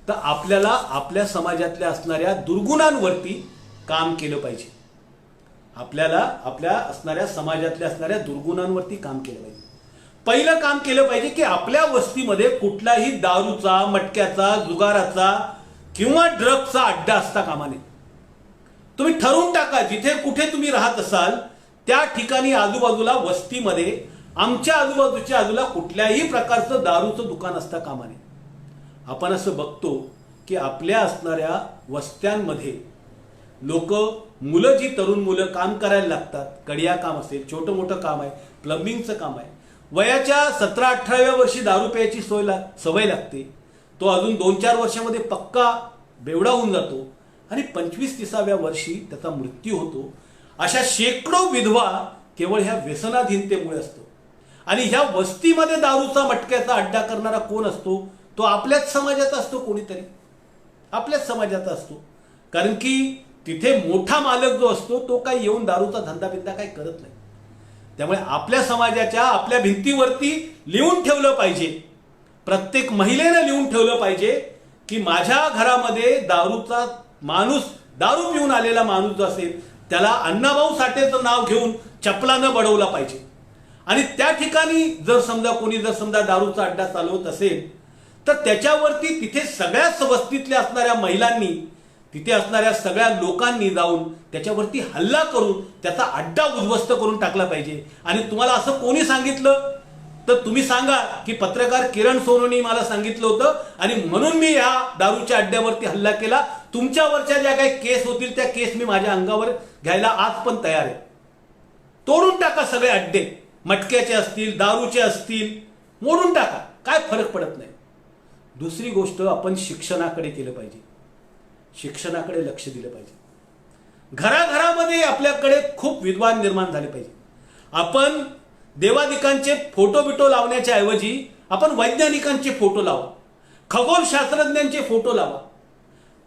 तर आपल्याला आपल्या समाजातल्या असणाऱ्या दुर्गुणांवरती काम केलं पाहिजे. आपल्याला आपल्या असणाऱ्या समाजातल्या असणाऱ्या दुर्गुणांवरती काम केलं पाहिजे. पहिलं काम केलं पाहिजे की आपल्या वस्तीमध्ये कुठलाही दारूचा, मटक्याचा, जुगाराचा किंवा ड्रग्सचा अड्डा असता कामा नये. तुम्ही ठरवून टाका, जिथे कुठे तुम्ही राहत असाल त्या ठिकाणी आजूबाजूला वस्तीमध्ये, आमच्या आजूबाजूच्या बाजूला कुठल्याही प्रकारचं दारूचं दुकान असता कामा नये. आपण असं बघतो की आपल्या असणाऱ्या वस्त्यांमध्ये मुलं, जी तरुण मुलं काम करायला लागतात, कडिया काम असेल, छोटं मोठं काम आहे, प्लंबिंगचं काम आहे, वयाच्या 17-18व्या वर्षी दारू प्यायची सवय लागते. तो अजून 2-4 वर्षामध्ये पक्का बेवडा होऊन जातो आणि 25-30व्या वर्षी त्याचा मृत्यू होतो. अशा शेकडो विधवा केवळ ह्या व्यसनाधीनतेमुळे असतो. आणि ह्या वस्तीमध्ये दारूचा, मटक्याचा अड्डा करणारा कोण असतो, तो आपल्याच समाजाचा असतो, कोणीतरी आपल्याच समाजाचा असतो. कारण की तिथे मोठा मालक जो असतो तो काही येऊन दारूचा धंदा काही करत नाही. त्यामुळे आपल्या समाजाच्या, आपल्या भिंतीवरती लिहून ठेवलं पाहिजे, प्रत्येक महिलेनं लिहून ठेवलं पाहिजे की माझ्या घरामध्ये दारूचा माणूस, दारू पिऊन आलेला माणूस जो असेल त्याला अण्णाभाऊ साठेचं नाव घेऊन चपलानं बडवला पाहिजे. आणि त्या ठिकाणी जर समजा दारूचा अड्डा चालवत असेल तर त्याच्यावरती तिथे सगळ्याच वस्तीतल्या असणाऱ्या महिलांनी, तिथे असणाऱ्या सगळ्या लोकांनी जाऊन त्याच्यावरती हल्ला करून त्याचा अड्डा उद्ध्वस्त करून टाकला पाहिजे. आणि तुम्हाला असं कोणी सांगितलं तर तुम्ही सांगा की पत्रकार किरण सोनूनी मला सांगितलं होतं आणि म्हणून मी या दारूच्या अड्ड्यावरती हल्ला केला. तुमच्यावरच्या ज्या काही केस होतील त्या केस मी माझ्या अंगावर घ्यायला आज पण तयार आहे. तोडून टाका सगळे अड्डे, मटक्याचे असतील, दारूचे असतील, मोडून टाका, काय फरक पडत नाही. दुसरी गोष्ट, आपण शिक्षणाकडे केलं पाहिजे. शिक्षणाकडे लक्ष दिलं पाहिजे. घराघरामध्ये आपल्याकडे खूप विद्वान निर्माण झाले पाहिजे. आपण देवादिकांचे फोटो बिटो लावण्याच्या ऐवजी आपण वैज्ञानिकांचे फोटो लावा, खगोलशास्त्रज्ञांचे फोटो लावा.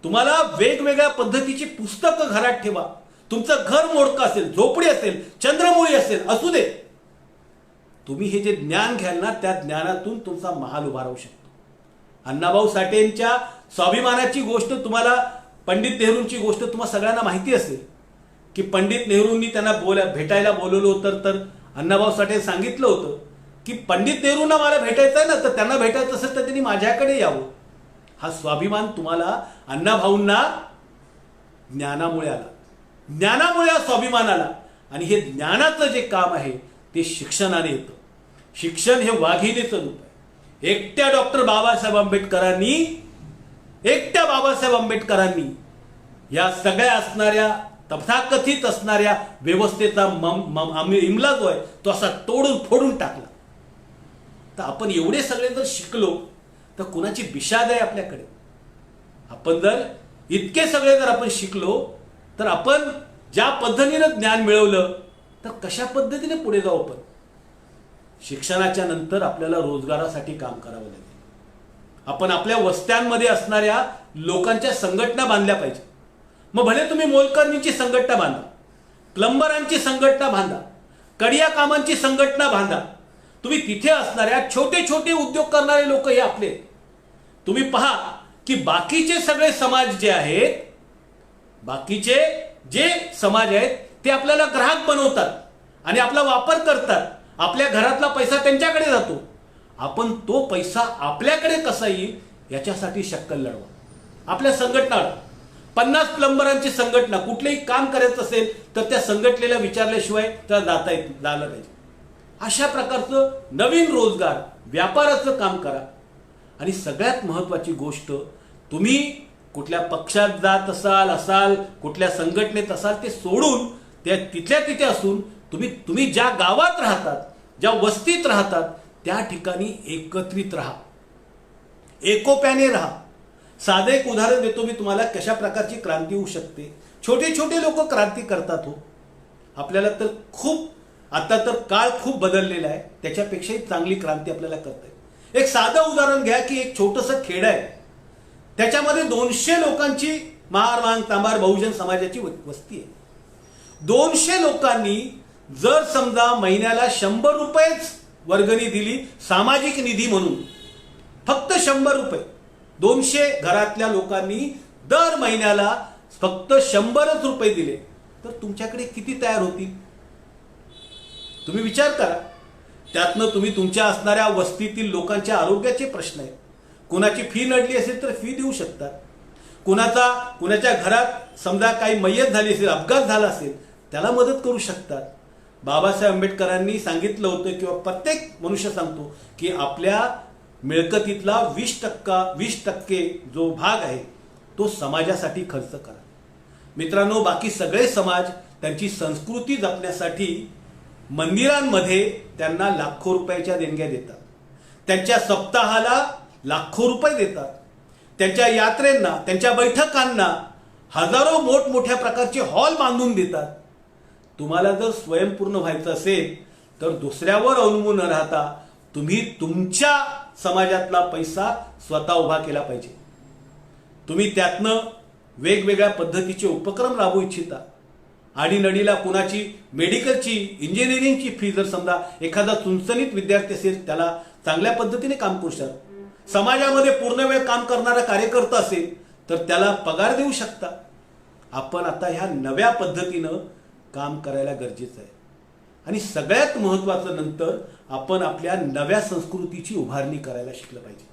तुम्हाला वेगवेगळ्या पद्धतीची पुस्तकं घरात ठेवा. तुमचं घर मोडकं असेल, झोपडी असेल, चंद्रमुळी असेल, असू दे, तुम्ही हे जे ज्ञान घ्याल ना, त्या ज्ञानातून तुमचा महाल उभा राहू शकतो. अण्णाभाऊ साठेंच्या स्वाभिमानाची गोष्ट तुम्हाला, पंडित नेहरूंची गोष्ट तुम्हाला सगळ्यांना माहिती असेल की पंडित नेहरूंनी त्यांना भेटायला बोलवलं होतं. तर अण्णाभाऊ साठे सांगितलं होतं की पंडित नेहरूंना मला भेटायचं आहे ना, तर त्यांना भेटायचं असेल तर त्यांनी माझ्याकडे यावं. हा स्वाभिमान तुम्हाला अण्णाभाऊंना ज्ञानामुळे आला, ज्ञानामुळे हा स्वाभिमान आला. आणि हे ज्ञानाचं जे काम आहे ते शिक्षणाने येतं. शिक्षण हे वाघिणीचं रूप आहे. एकट्या डॉक्टर बाबासाहेब आंबेडकरांनी या सगळ्या असणाऱ्या तथाकथित असणाऱ्या व्यवस्थेचा इमला जो आहे तो असा तोडून फोडून टाकला. तर आपण एवढे सगळे जर शिकलो तर कुणाची बिशाद आहे आपल्याकडे? आपण जर इतके सगळे जर आपण शिकलो तर आपण ज्या पद्धतीनं ज्ञान मिळवलं तर कशा पद्धतीने पुढे जाऊ? आपण शिक्षणाच्या नंतर आपल्याला रोजगारासाठी काम करावं लागेल. आपण आपल्या वस्त्यांमध्ये असणाऱ्या लोकांच्या संघटना बांधल्या पाहिजे. मग भले तुम्ही मोलकरणीची संघटना बांधा, प्लंबरांची संघटना बांधा, कडिया कामांची संघटना बांधा. तुम्ही तिथे असणाऱ्या छोटे छोटे उद्योग करणारे लोक हे आपले. तुम्ही पहा की बाकीचे सगळे समाज जे आहेत, बाकीचे जे समाज आहेत ते आपल्याला ग्राहक बनवतात आणि आपला वापर करतात. आपल्या घरातला पैसा त्यांच्याकडे जातो. आपण तो पैसा आपल्याकडे कसा येईल याच्यासाठी शक्कल लढवा. आपल्या संघटना, 50 प्लंबरांची संघटना, कुठलेही काम करायचं असेल तर त्या संघटनेला विचारल्याशिवाय त्याला जायला पाहिजे. अशा प्रकारचं नवीन रोजगार, व्यापाराचं काम करा. आणि सगळ्यात महत्वाची गोष्ट, तुम्ही कुठल्या पक्षात जात असाल, कुठल्या संघटनेत असाल, ते सोडून त्या तिथल्या तिथे असून तुम्ही ज्या गावात राहतात, ज्या वस्तीत राहतात त्या ठिकाणी एकत्रित राहा, एकोप्याने राहा. साधं एक उदाहरण देतो मी तुम्हाला, कशा प्रकारची क्रांती होऊ शकते. छोटे छोटे लोक क्रांती करतात हो. आपल्याला तर खूप, आता तर काळ खूप बदललेला आहे, त्याच्यापेक्षाही चांगली क्रांती आपल्याला करता येईल. एक साधं उदाहरण घ्या की एक छोटंसं खेड आहे, त्याच्यामध्ये 200 लोकांची महार मांग तांबार बहुजन समाजाची वस्ती आहे. 200 लोकांनी जर समजा महिन्याला 100 रुपयेच वर्गणी दिली सामाजिक निधी म्हणून, फक्त 100 रुपये, 200 घरातल्या लोकांनी दर महिन्याला फक्त 100च रुपये दिले तर तुमच्याकडे किती तयार होतील? तुम्ही विचार करा. त्यातनं तुम्ही तुमच्या असणाऱ्या वस्तीतील लोकांच्या आरोग्याचे प्रश्न आहेत. कुणाची फी नडली असेल तर फी देऊ शकतात. कुणाच्या घरात समजा काही मय्यत झाली असेल, अपघात झाला असेल, त्याला मदत करू शकतात. बाबासाहेब आंबेडकरांनी सांगितलं होतं, किंवा प्रत्येक मनुष्य सांगतो की आपल्या मिळकतीतला 20% जो भाग आहे तो समाजासाठी खर्च करा. मित्रांनो, बाकी सगळे समाज त्यांची संस्कृती जपण्यासाठी मंदिरांमध्ये त्यांना लाखो रुपयाच्या देणग्या देतात, त्यांच्या सप्ताहाला लाखो रुपये देतात, त्यांच्या यात्रेंना, त्यांच्या बैठकांना हजारो मोठमोठ्या प्रकारचे हॉल बांधून देतात. तुम्हाला जर स्वयंपूर्ण व्हायचं असेल तर दुसऱ्यावर अवलंबून न राहता तुम्ही तुमच्या समाजातला पैसा स्वतः उभा केला पाहिजे. तुम्ही त्यातनं वेगवेगळ्या पद्धतीचे उपक्रम राबवू इच्छिता. आडीनडीला कुणाची मेडिकलची, इंजिनिअरिंगची फी, जर समजा एखादा चुणचणीत विद्यार्थी असेल त्याला चांगल्या पद्धतीने काम करू शकता. समाजामध्ये पूर्ण वेळ काम करणारा कार्यकर्ता असेल तर त्याला पगार देऊ शकता. आपण आता ह्या नव्या पद्धतीनं काम करायला गरजेचं आहे. आणि सगळ्यात महत्वाचं, नंतर आपण आपल्या नव्या संस्कृतीची उभारणी करायला शिकलं पाहिजे.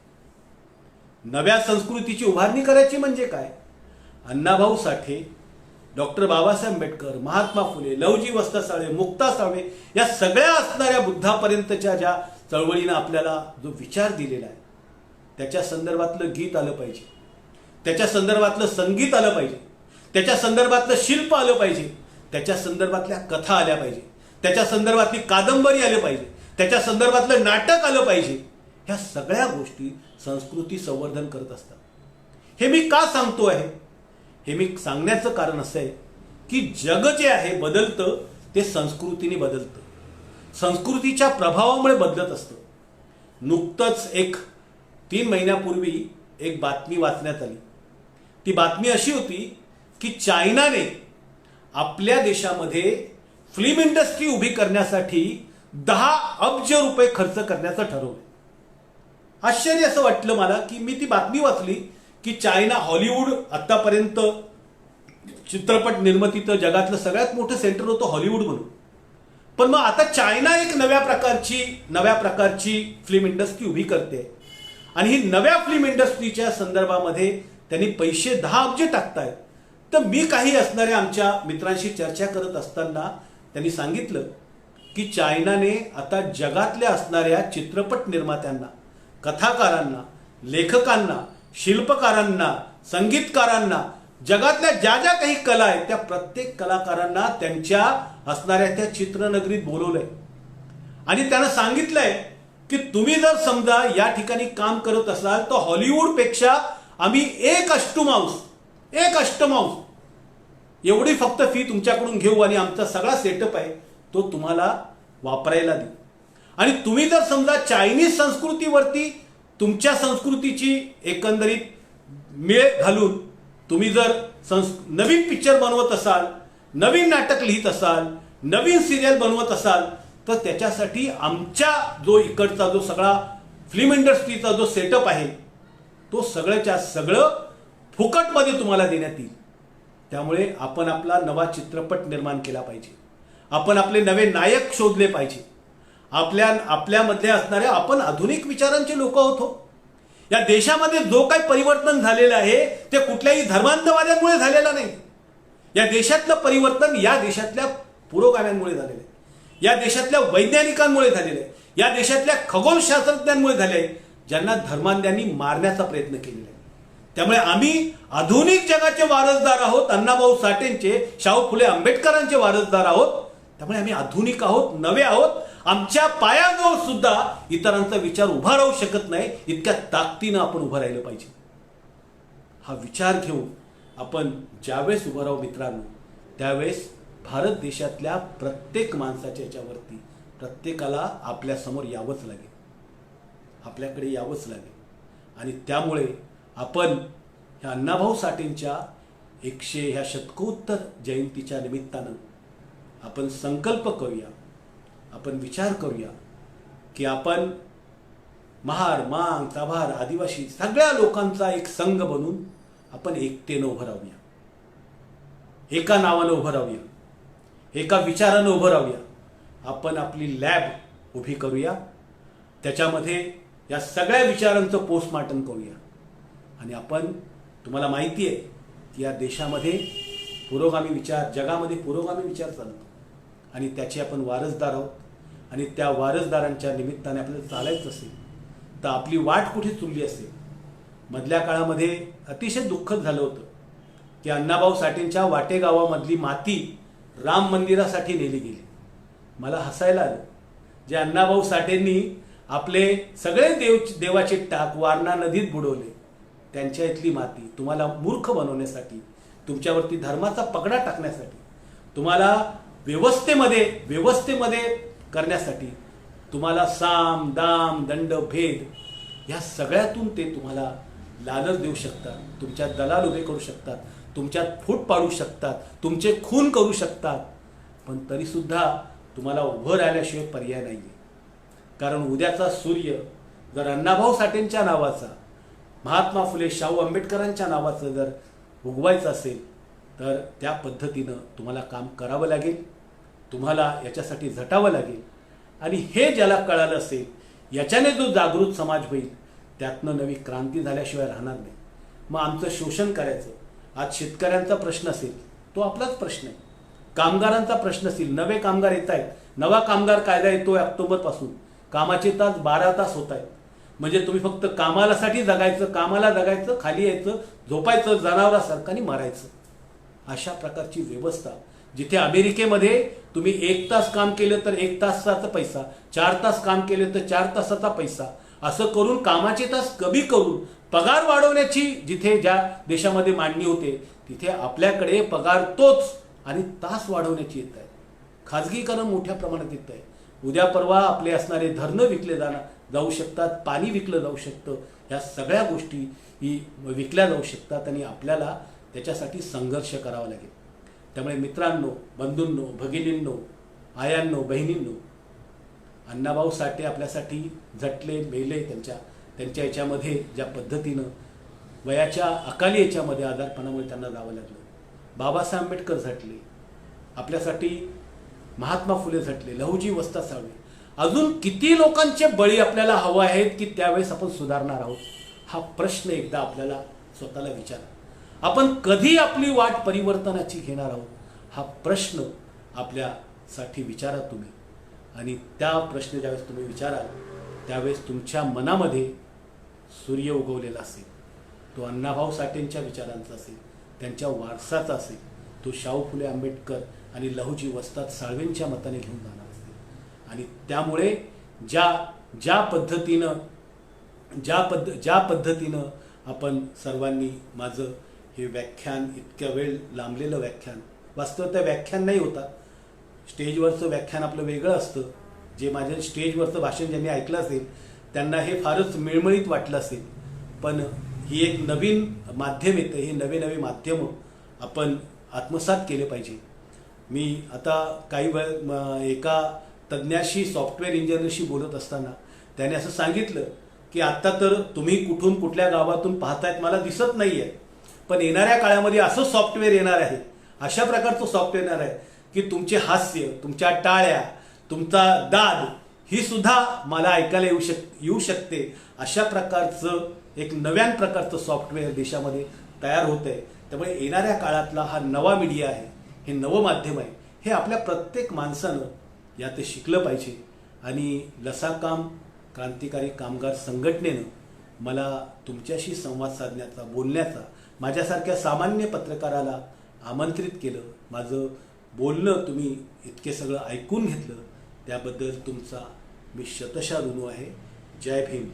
नव्या संस्कृतीची उभारणी करायची म्हणजे काय? अण्णाभाऊ साठे, डॉक्टर बाबासाहेब आंबेडकर, महात्मा फुले, लवजी वस्ता साळवे, मुक्ता साळवे, या सगळ्या असणाऱ्या बुद्धापर्यंतच्या ज्या चळवळीनं आपल्याला जो विचार दिलेला आहे त्याच्या संदर्भातलं गीत आलं पाहिजे, त्याच्या संदर्भातलं संगीत आलं पाहिजे, त्याच्या संदर्भातलं शिल्प आलं पाहिजे, त्याच्या संदर्भातल्या कथा आल्या पाहिजे, त्याच्या संदर्भातली कादंबरी आली पाहिजे, त्याच्या संदर्भातलं नाटक आलं पाहिजे. ह्या सगळ्या गोष्टी संस्कृती संवर्धन करत असतात. हे मी का सांगतो आहे? हे मी सांगण्याचं कारण असं आहे की जग जे आहे बदलतं ते संस्कृतीने बदलतं, संस्कृतीच्या प्रभावामुळे बदलत असतं. नुकतंच एक 3 महिन्यापूर्वी एक बातमी वाचण्यात आली. ती बातमी अशी होती की चायनाने आपल्या देशामध्ये फिल्म इंडस्ट्री उभी करण्यासाठी 10 अब्ज रुपये खर्च करण्याचं ठरवलं. आश्चर्य असं वाटलं मला की मी ती बातमी वाचली की चायना, हॉलिवूड आतापर्यंत चित्रपट निर्मितीचं जगातलं सगळ्यात मोठं सेंटर होतं हॉलिवूड म्हणून. पण मग आता चायना एक नव्या प्रकारची फिल्म इंडस्ट्री उभी करते आणि ही नव्या फिल्म इंडस्ट्रीच्या संदर्भामध्ये त्यांनी पैसे 10 अब्ज टाकतायत. तर मी काही असणाऱ्या आमच्या मित्रांशी चर्चा करत असताना त्यांनी सांगितलं की चायनाने आता जगातल्या असणाऱ्या चित्रपट निर्मात्यांना, कथाकारांना, लेखकांना, शिल्पकारांना, संगीतकारांना, जगातल्या ज्या ज्या काही कला आहेत त्या प्रत्येक कलाकारांना त्यांच्या असणाऱ्या त्या चित्रनगरीत बोलवलंय आणि त्यानं सांगितलंय की तुम्ही जर समजा या ठिकाणी काम करत असाल तर हॉलिवूड पेक्षा आम्ही एक अष्टमांश एवढी फक्त फी तुमच्याकडून घेऊ आणि आमचा सगळा सेटअप आहे तो तुम्हाला वापरायला देऊ. आणि तुम्ही जर समजा चायनीज संस्कृतीवरती तुमच्या संस्कृतीची एकंदरीत मेळ घालून तुम्ही जर नवीन पिक्चर बनवत असाल, नवीन नाटक लिहित असाल, नवीन सिरियल बनवत असाल तर त्याच्यासाठी आमच्या जो इकडचा जो सगळा फिल्म इंडस्ट्रीचा जो सेटअप आहे तो सगळ्याच्या सगळं फुकटमध्ये तुम्हाला देण्यात येईल. त्यामुळे आपण आपला नवा चित्रपट निर्माण केला पाहिजे, आपण आपले नवे नायक शोधले पाहिजे. आपल्यामध्ये असणाऱ्या आपण आधुनिक विचारांचे लोक आहोत. या देशामध्ये जो काही परिवर्तन झालेलं आहे ते कुठल्याही धर्मांधवाद्यांमुळे झालेलं नाही. या देशातलं परिवर्तन या देशातल्या पुरोगाम्यांमुळे झालेलं आहे, या देशातल्या वैज्ञानिकांमुळे झालेलं आहे, या देशातल्या खगोलशास्त्रज्ञांमुळे झाले आहे ज्यांना धर्मांध्यांनी मारण्याचा प्रयत्न केलेला आहे. त्यामुळे आम्ही आधुनिक जगाचे वारसदार आहोत, अण्णाभाऊ साठेंचे, शाहू फुले आंबेडकरांचे वारसदार आहोत. त्यामुळे आम्ही आधुनिक आहोत, नवे आहोत. आमच्या पायाजवळ सुद्धा इतरांचा विचार उभा राहू शकत नाही, इतक्या ताकदीनं आपण उभं राहिलं पाहिजे. हा विचार घेऊन आपण ज्यावेळेस उभं राहू मित्रांनो त्यावेळेस भारत देशातल्या प्रत्येक माणसाच्या याच्यावरती प्रत्येकाला आपल्यासमोर यावंच लागेल, आपल्याकडे यावंच लागेल. आणि त्यामुळे आपण ह्या अण्णाभाऊ साठेंच्या 100 ह्या शतकोत्तर जयंतीच्या निमित्तानं आपण संकल्प करूया, आपण विचार करूया की आपण महार, मांग, चाभार, आदिवासी सगळ्या लोकांचा एक संघ बनून आपण एकतेनं उभं राहूया, एका नावानं उभं राहूया, एका विचारानं उभं राहूया. आपण आपली लॅब उभी करूया, त्याच्यामध्ये या सगळ्या विचारांचं पोस्टमार्टम करूया. आणि आपण, तुम्हाला माहिती आहे की या देशामध्ये पुरोगामी विचार, जगामध्ये पुरोगामी विचार चालतो आणि त्याचे आपण वारसदार आहोत. आणि त्या वारसदारांच्या निमित्ताने आपल्याला चालायचं असेल तर आपली वाट कुठे चुकली असेल. मधल्या काळामध्ये अतिशय दुःखद झालं होतं की अण्णाभाऊ साठेंच्या वाटे गावामधली माती राम मंदिरासाठी नेली गेली. मला हसायला आलं. जे अण्णाभाऊ साठेंनी आपले सगळे देवाचे टाक वारणा नदीत बुडवले, त्यांच्या इथली माती तुम्हाला मूर्ख बनवण्यासाठी, तुमच्यावरती धर्माचा पगडा टाकण्यासाठी, तुम्हाला व्यवस्थेमध्ये करण्यासाठी, तुम्हाला साम दाम दंड भेद या सगळ्यातून ते तुम्हाला लालच देऊ शकतात, तुमच्यात दलाल उभे करू शकतात, तुमच्यात फूट पाडू शकतात, तुमचे खून करू शकतात. पण तरी सुद्धा तुम्हाला उभं राहिल्याशिवाय पर्याय नाही. कारण उद्याचा सूर्य जर अण्णाभाऊ साठेंच्या नावाचा, महात्मा फुले शाहू आंबेडकरांच्या नावाचं जर उगवायचं असेल तर त्या पद्धतीनं तुम्हाला काम करावं लागेल, तुम्हाला याच्यासाठी झटावं लागेल. आणि हे ज्याला कळालं असेल, याच्याने जो जागृत समाज होईल, त्यातनं नवी क्रांती झाल्याशिवाय राहणार नाही. मग आमचं शोषण करायचं, आज शेतकऱ्यांचा प्रश्न असेल तो आपलाच प्रश्न आहे, कामगारांचा प्रश्न असेल, नवे कामगार येत आहेत, नवा कामगार कायदा येतोय ऑक्टोबरपासून, कामाचे तास 12 तास होत आहेत. म्हणजे तुम्ही फक्त कामासाठी जगायचं, खाली यायचं, झोपायचं, जनावरासारखं आणि मरायचं. अशा प्रकारची व्यवस्था, जिथे अमेरिकेमध्ये तुम्ही 1 तास काम केलं तर 1 तासाचा पैसा, 4 तास काम केलं तर 4 तासाचा पैसा, असं करून कामाचे तास कमी करून पगार वाढवण्याची जिथे ज्या देशामध्ये मांडणी होते तिथे आपल्याकडे पगार तोच आणि तास वाढवण्याची येत आहे. खाजगीकरण मोठ्या प्रमाणात येत आहे. उद्या परवा आपले असणारे धरणं विकले जाऊ शकतात, पाणी विकलं जाऊ शकतं, ह्या सगळ्या गोष्टी ही विकल्या जाऊ शकतात आणि आपल्याला त्याच्यासाठी संघर्ष करावा लागेल. त्यामुळे मित्रांनो, बंधूंनो, भगिनींनो, आयांनो, बहिणींनो, अण्णाभाऊ साठे आपल्यासाठी झटले, मेले. त्यांच्या याच्यामध्ये ज्या पद्धतीनं वयाच्या अकाली याच्यामध्ये आजारपणामुळे त्यांना जावं लागलं. बाबासाहेब आंबेडकर झटले आपल्यासाठी, महात्मा फुले झटले, लहुजी वस्ताद साळवे. अजून किती लोकांचे बळी आपल्याला हवं आहेत की त्यावेळेस आपण सुधारणार आहोत? हा प्रश्न एकदा आपल्याला स्वतःला विचारा. आपण कधी आपली वाट परिवर्तनाची घेणार आहोत? हा प्रश्न आपल्यासाठी विचारा तुम्ही. आणि त्या प्रश्न ज्यावेळेस तुम्ही विचाराल त्यावेळेस तुमच्या मनामध्ये सूर्य उगवलेला असेल. तो अण्णाभाऊ साठेंच्या विचारांचा असेल, त्यांच्या वारसाचा असेल. तो शाहू फुले आंबेडकर आणि लहुजी वस्ताद साळवेंच्या मताने घेऊन जाणार असेल. आणि त्यामुळे ज्या पद्धतीनं आपण सर्वांनी माझं हे व्याख्यान, इतक्या वेळ लांबलेलं व्याख्यान, वास्तवतः व्याख्यान नाही होता, स्टेजवरचं व्याख्यान आपलं वेगळं असतं. जे माझ्या स्टेजवरचं भाषण ज्यांनी ऐकलं असेल त्यांना हे फारच मिळमिळीत वाटलं असेल. पण ही एक नवीन माध्यम येतं, हे नवे माध्यम आपण आत्मसात केले पाहिजे. मी आता काही वेळ एका तज्ज्ञाशी, सॉफ्टवेअर इंजिनियरशी बोलत असताना त्याने असं सांगितलं की आत्ता तर तुम्ही कुठून कुठल्या गावातून पाहतायत मला दिसत नाही आहे, पण येणाऱ्या काळामध्ये असं सॉफ्टवेअर येणार आहे, अशा प्रकारचं सॉफ्टवेअर येणार आहे की तुमचे हास्य, तुमच्या टाळ्या, तुमचा दाद ही सुद्धा मला ऐकायला येऊ शकते. अशा प्रकारचं एक नव्या प्रकारचं सॉफ्टवेअर देशामध्ये तयार होत आहे. त्यामुळे येणाऱ्या काळातला हा नवा मीडिया आहे, हे नवं माध्यम आहे, हे आपल्या प्रत्येक माणसानं यात शिकलं पाहिजे. आणि लसाकाम क्रांतिकारी कामगार संघटनेनं मला तुमच्याशी संवाद साधण्याचा, बोलण्याचा, माझ्यासारख्या सामान्य पत्रकाराला आमंत्रित केलं. माझं बोलणं तुम्ही इतके सगळं ऐकून घेतलं त्याबद्दल तुमचा मी शतशः ऋणी आहे. जय भीम.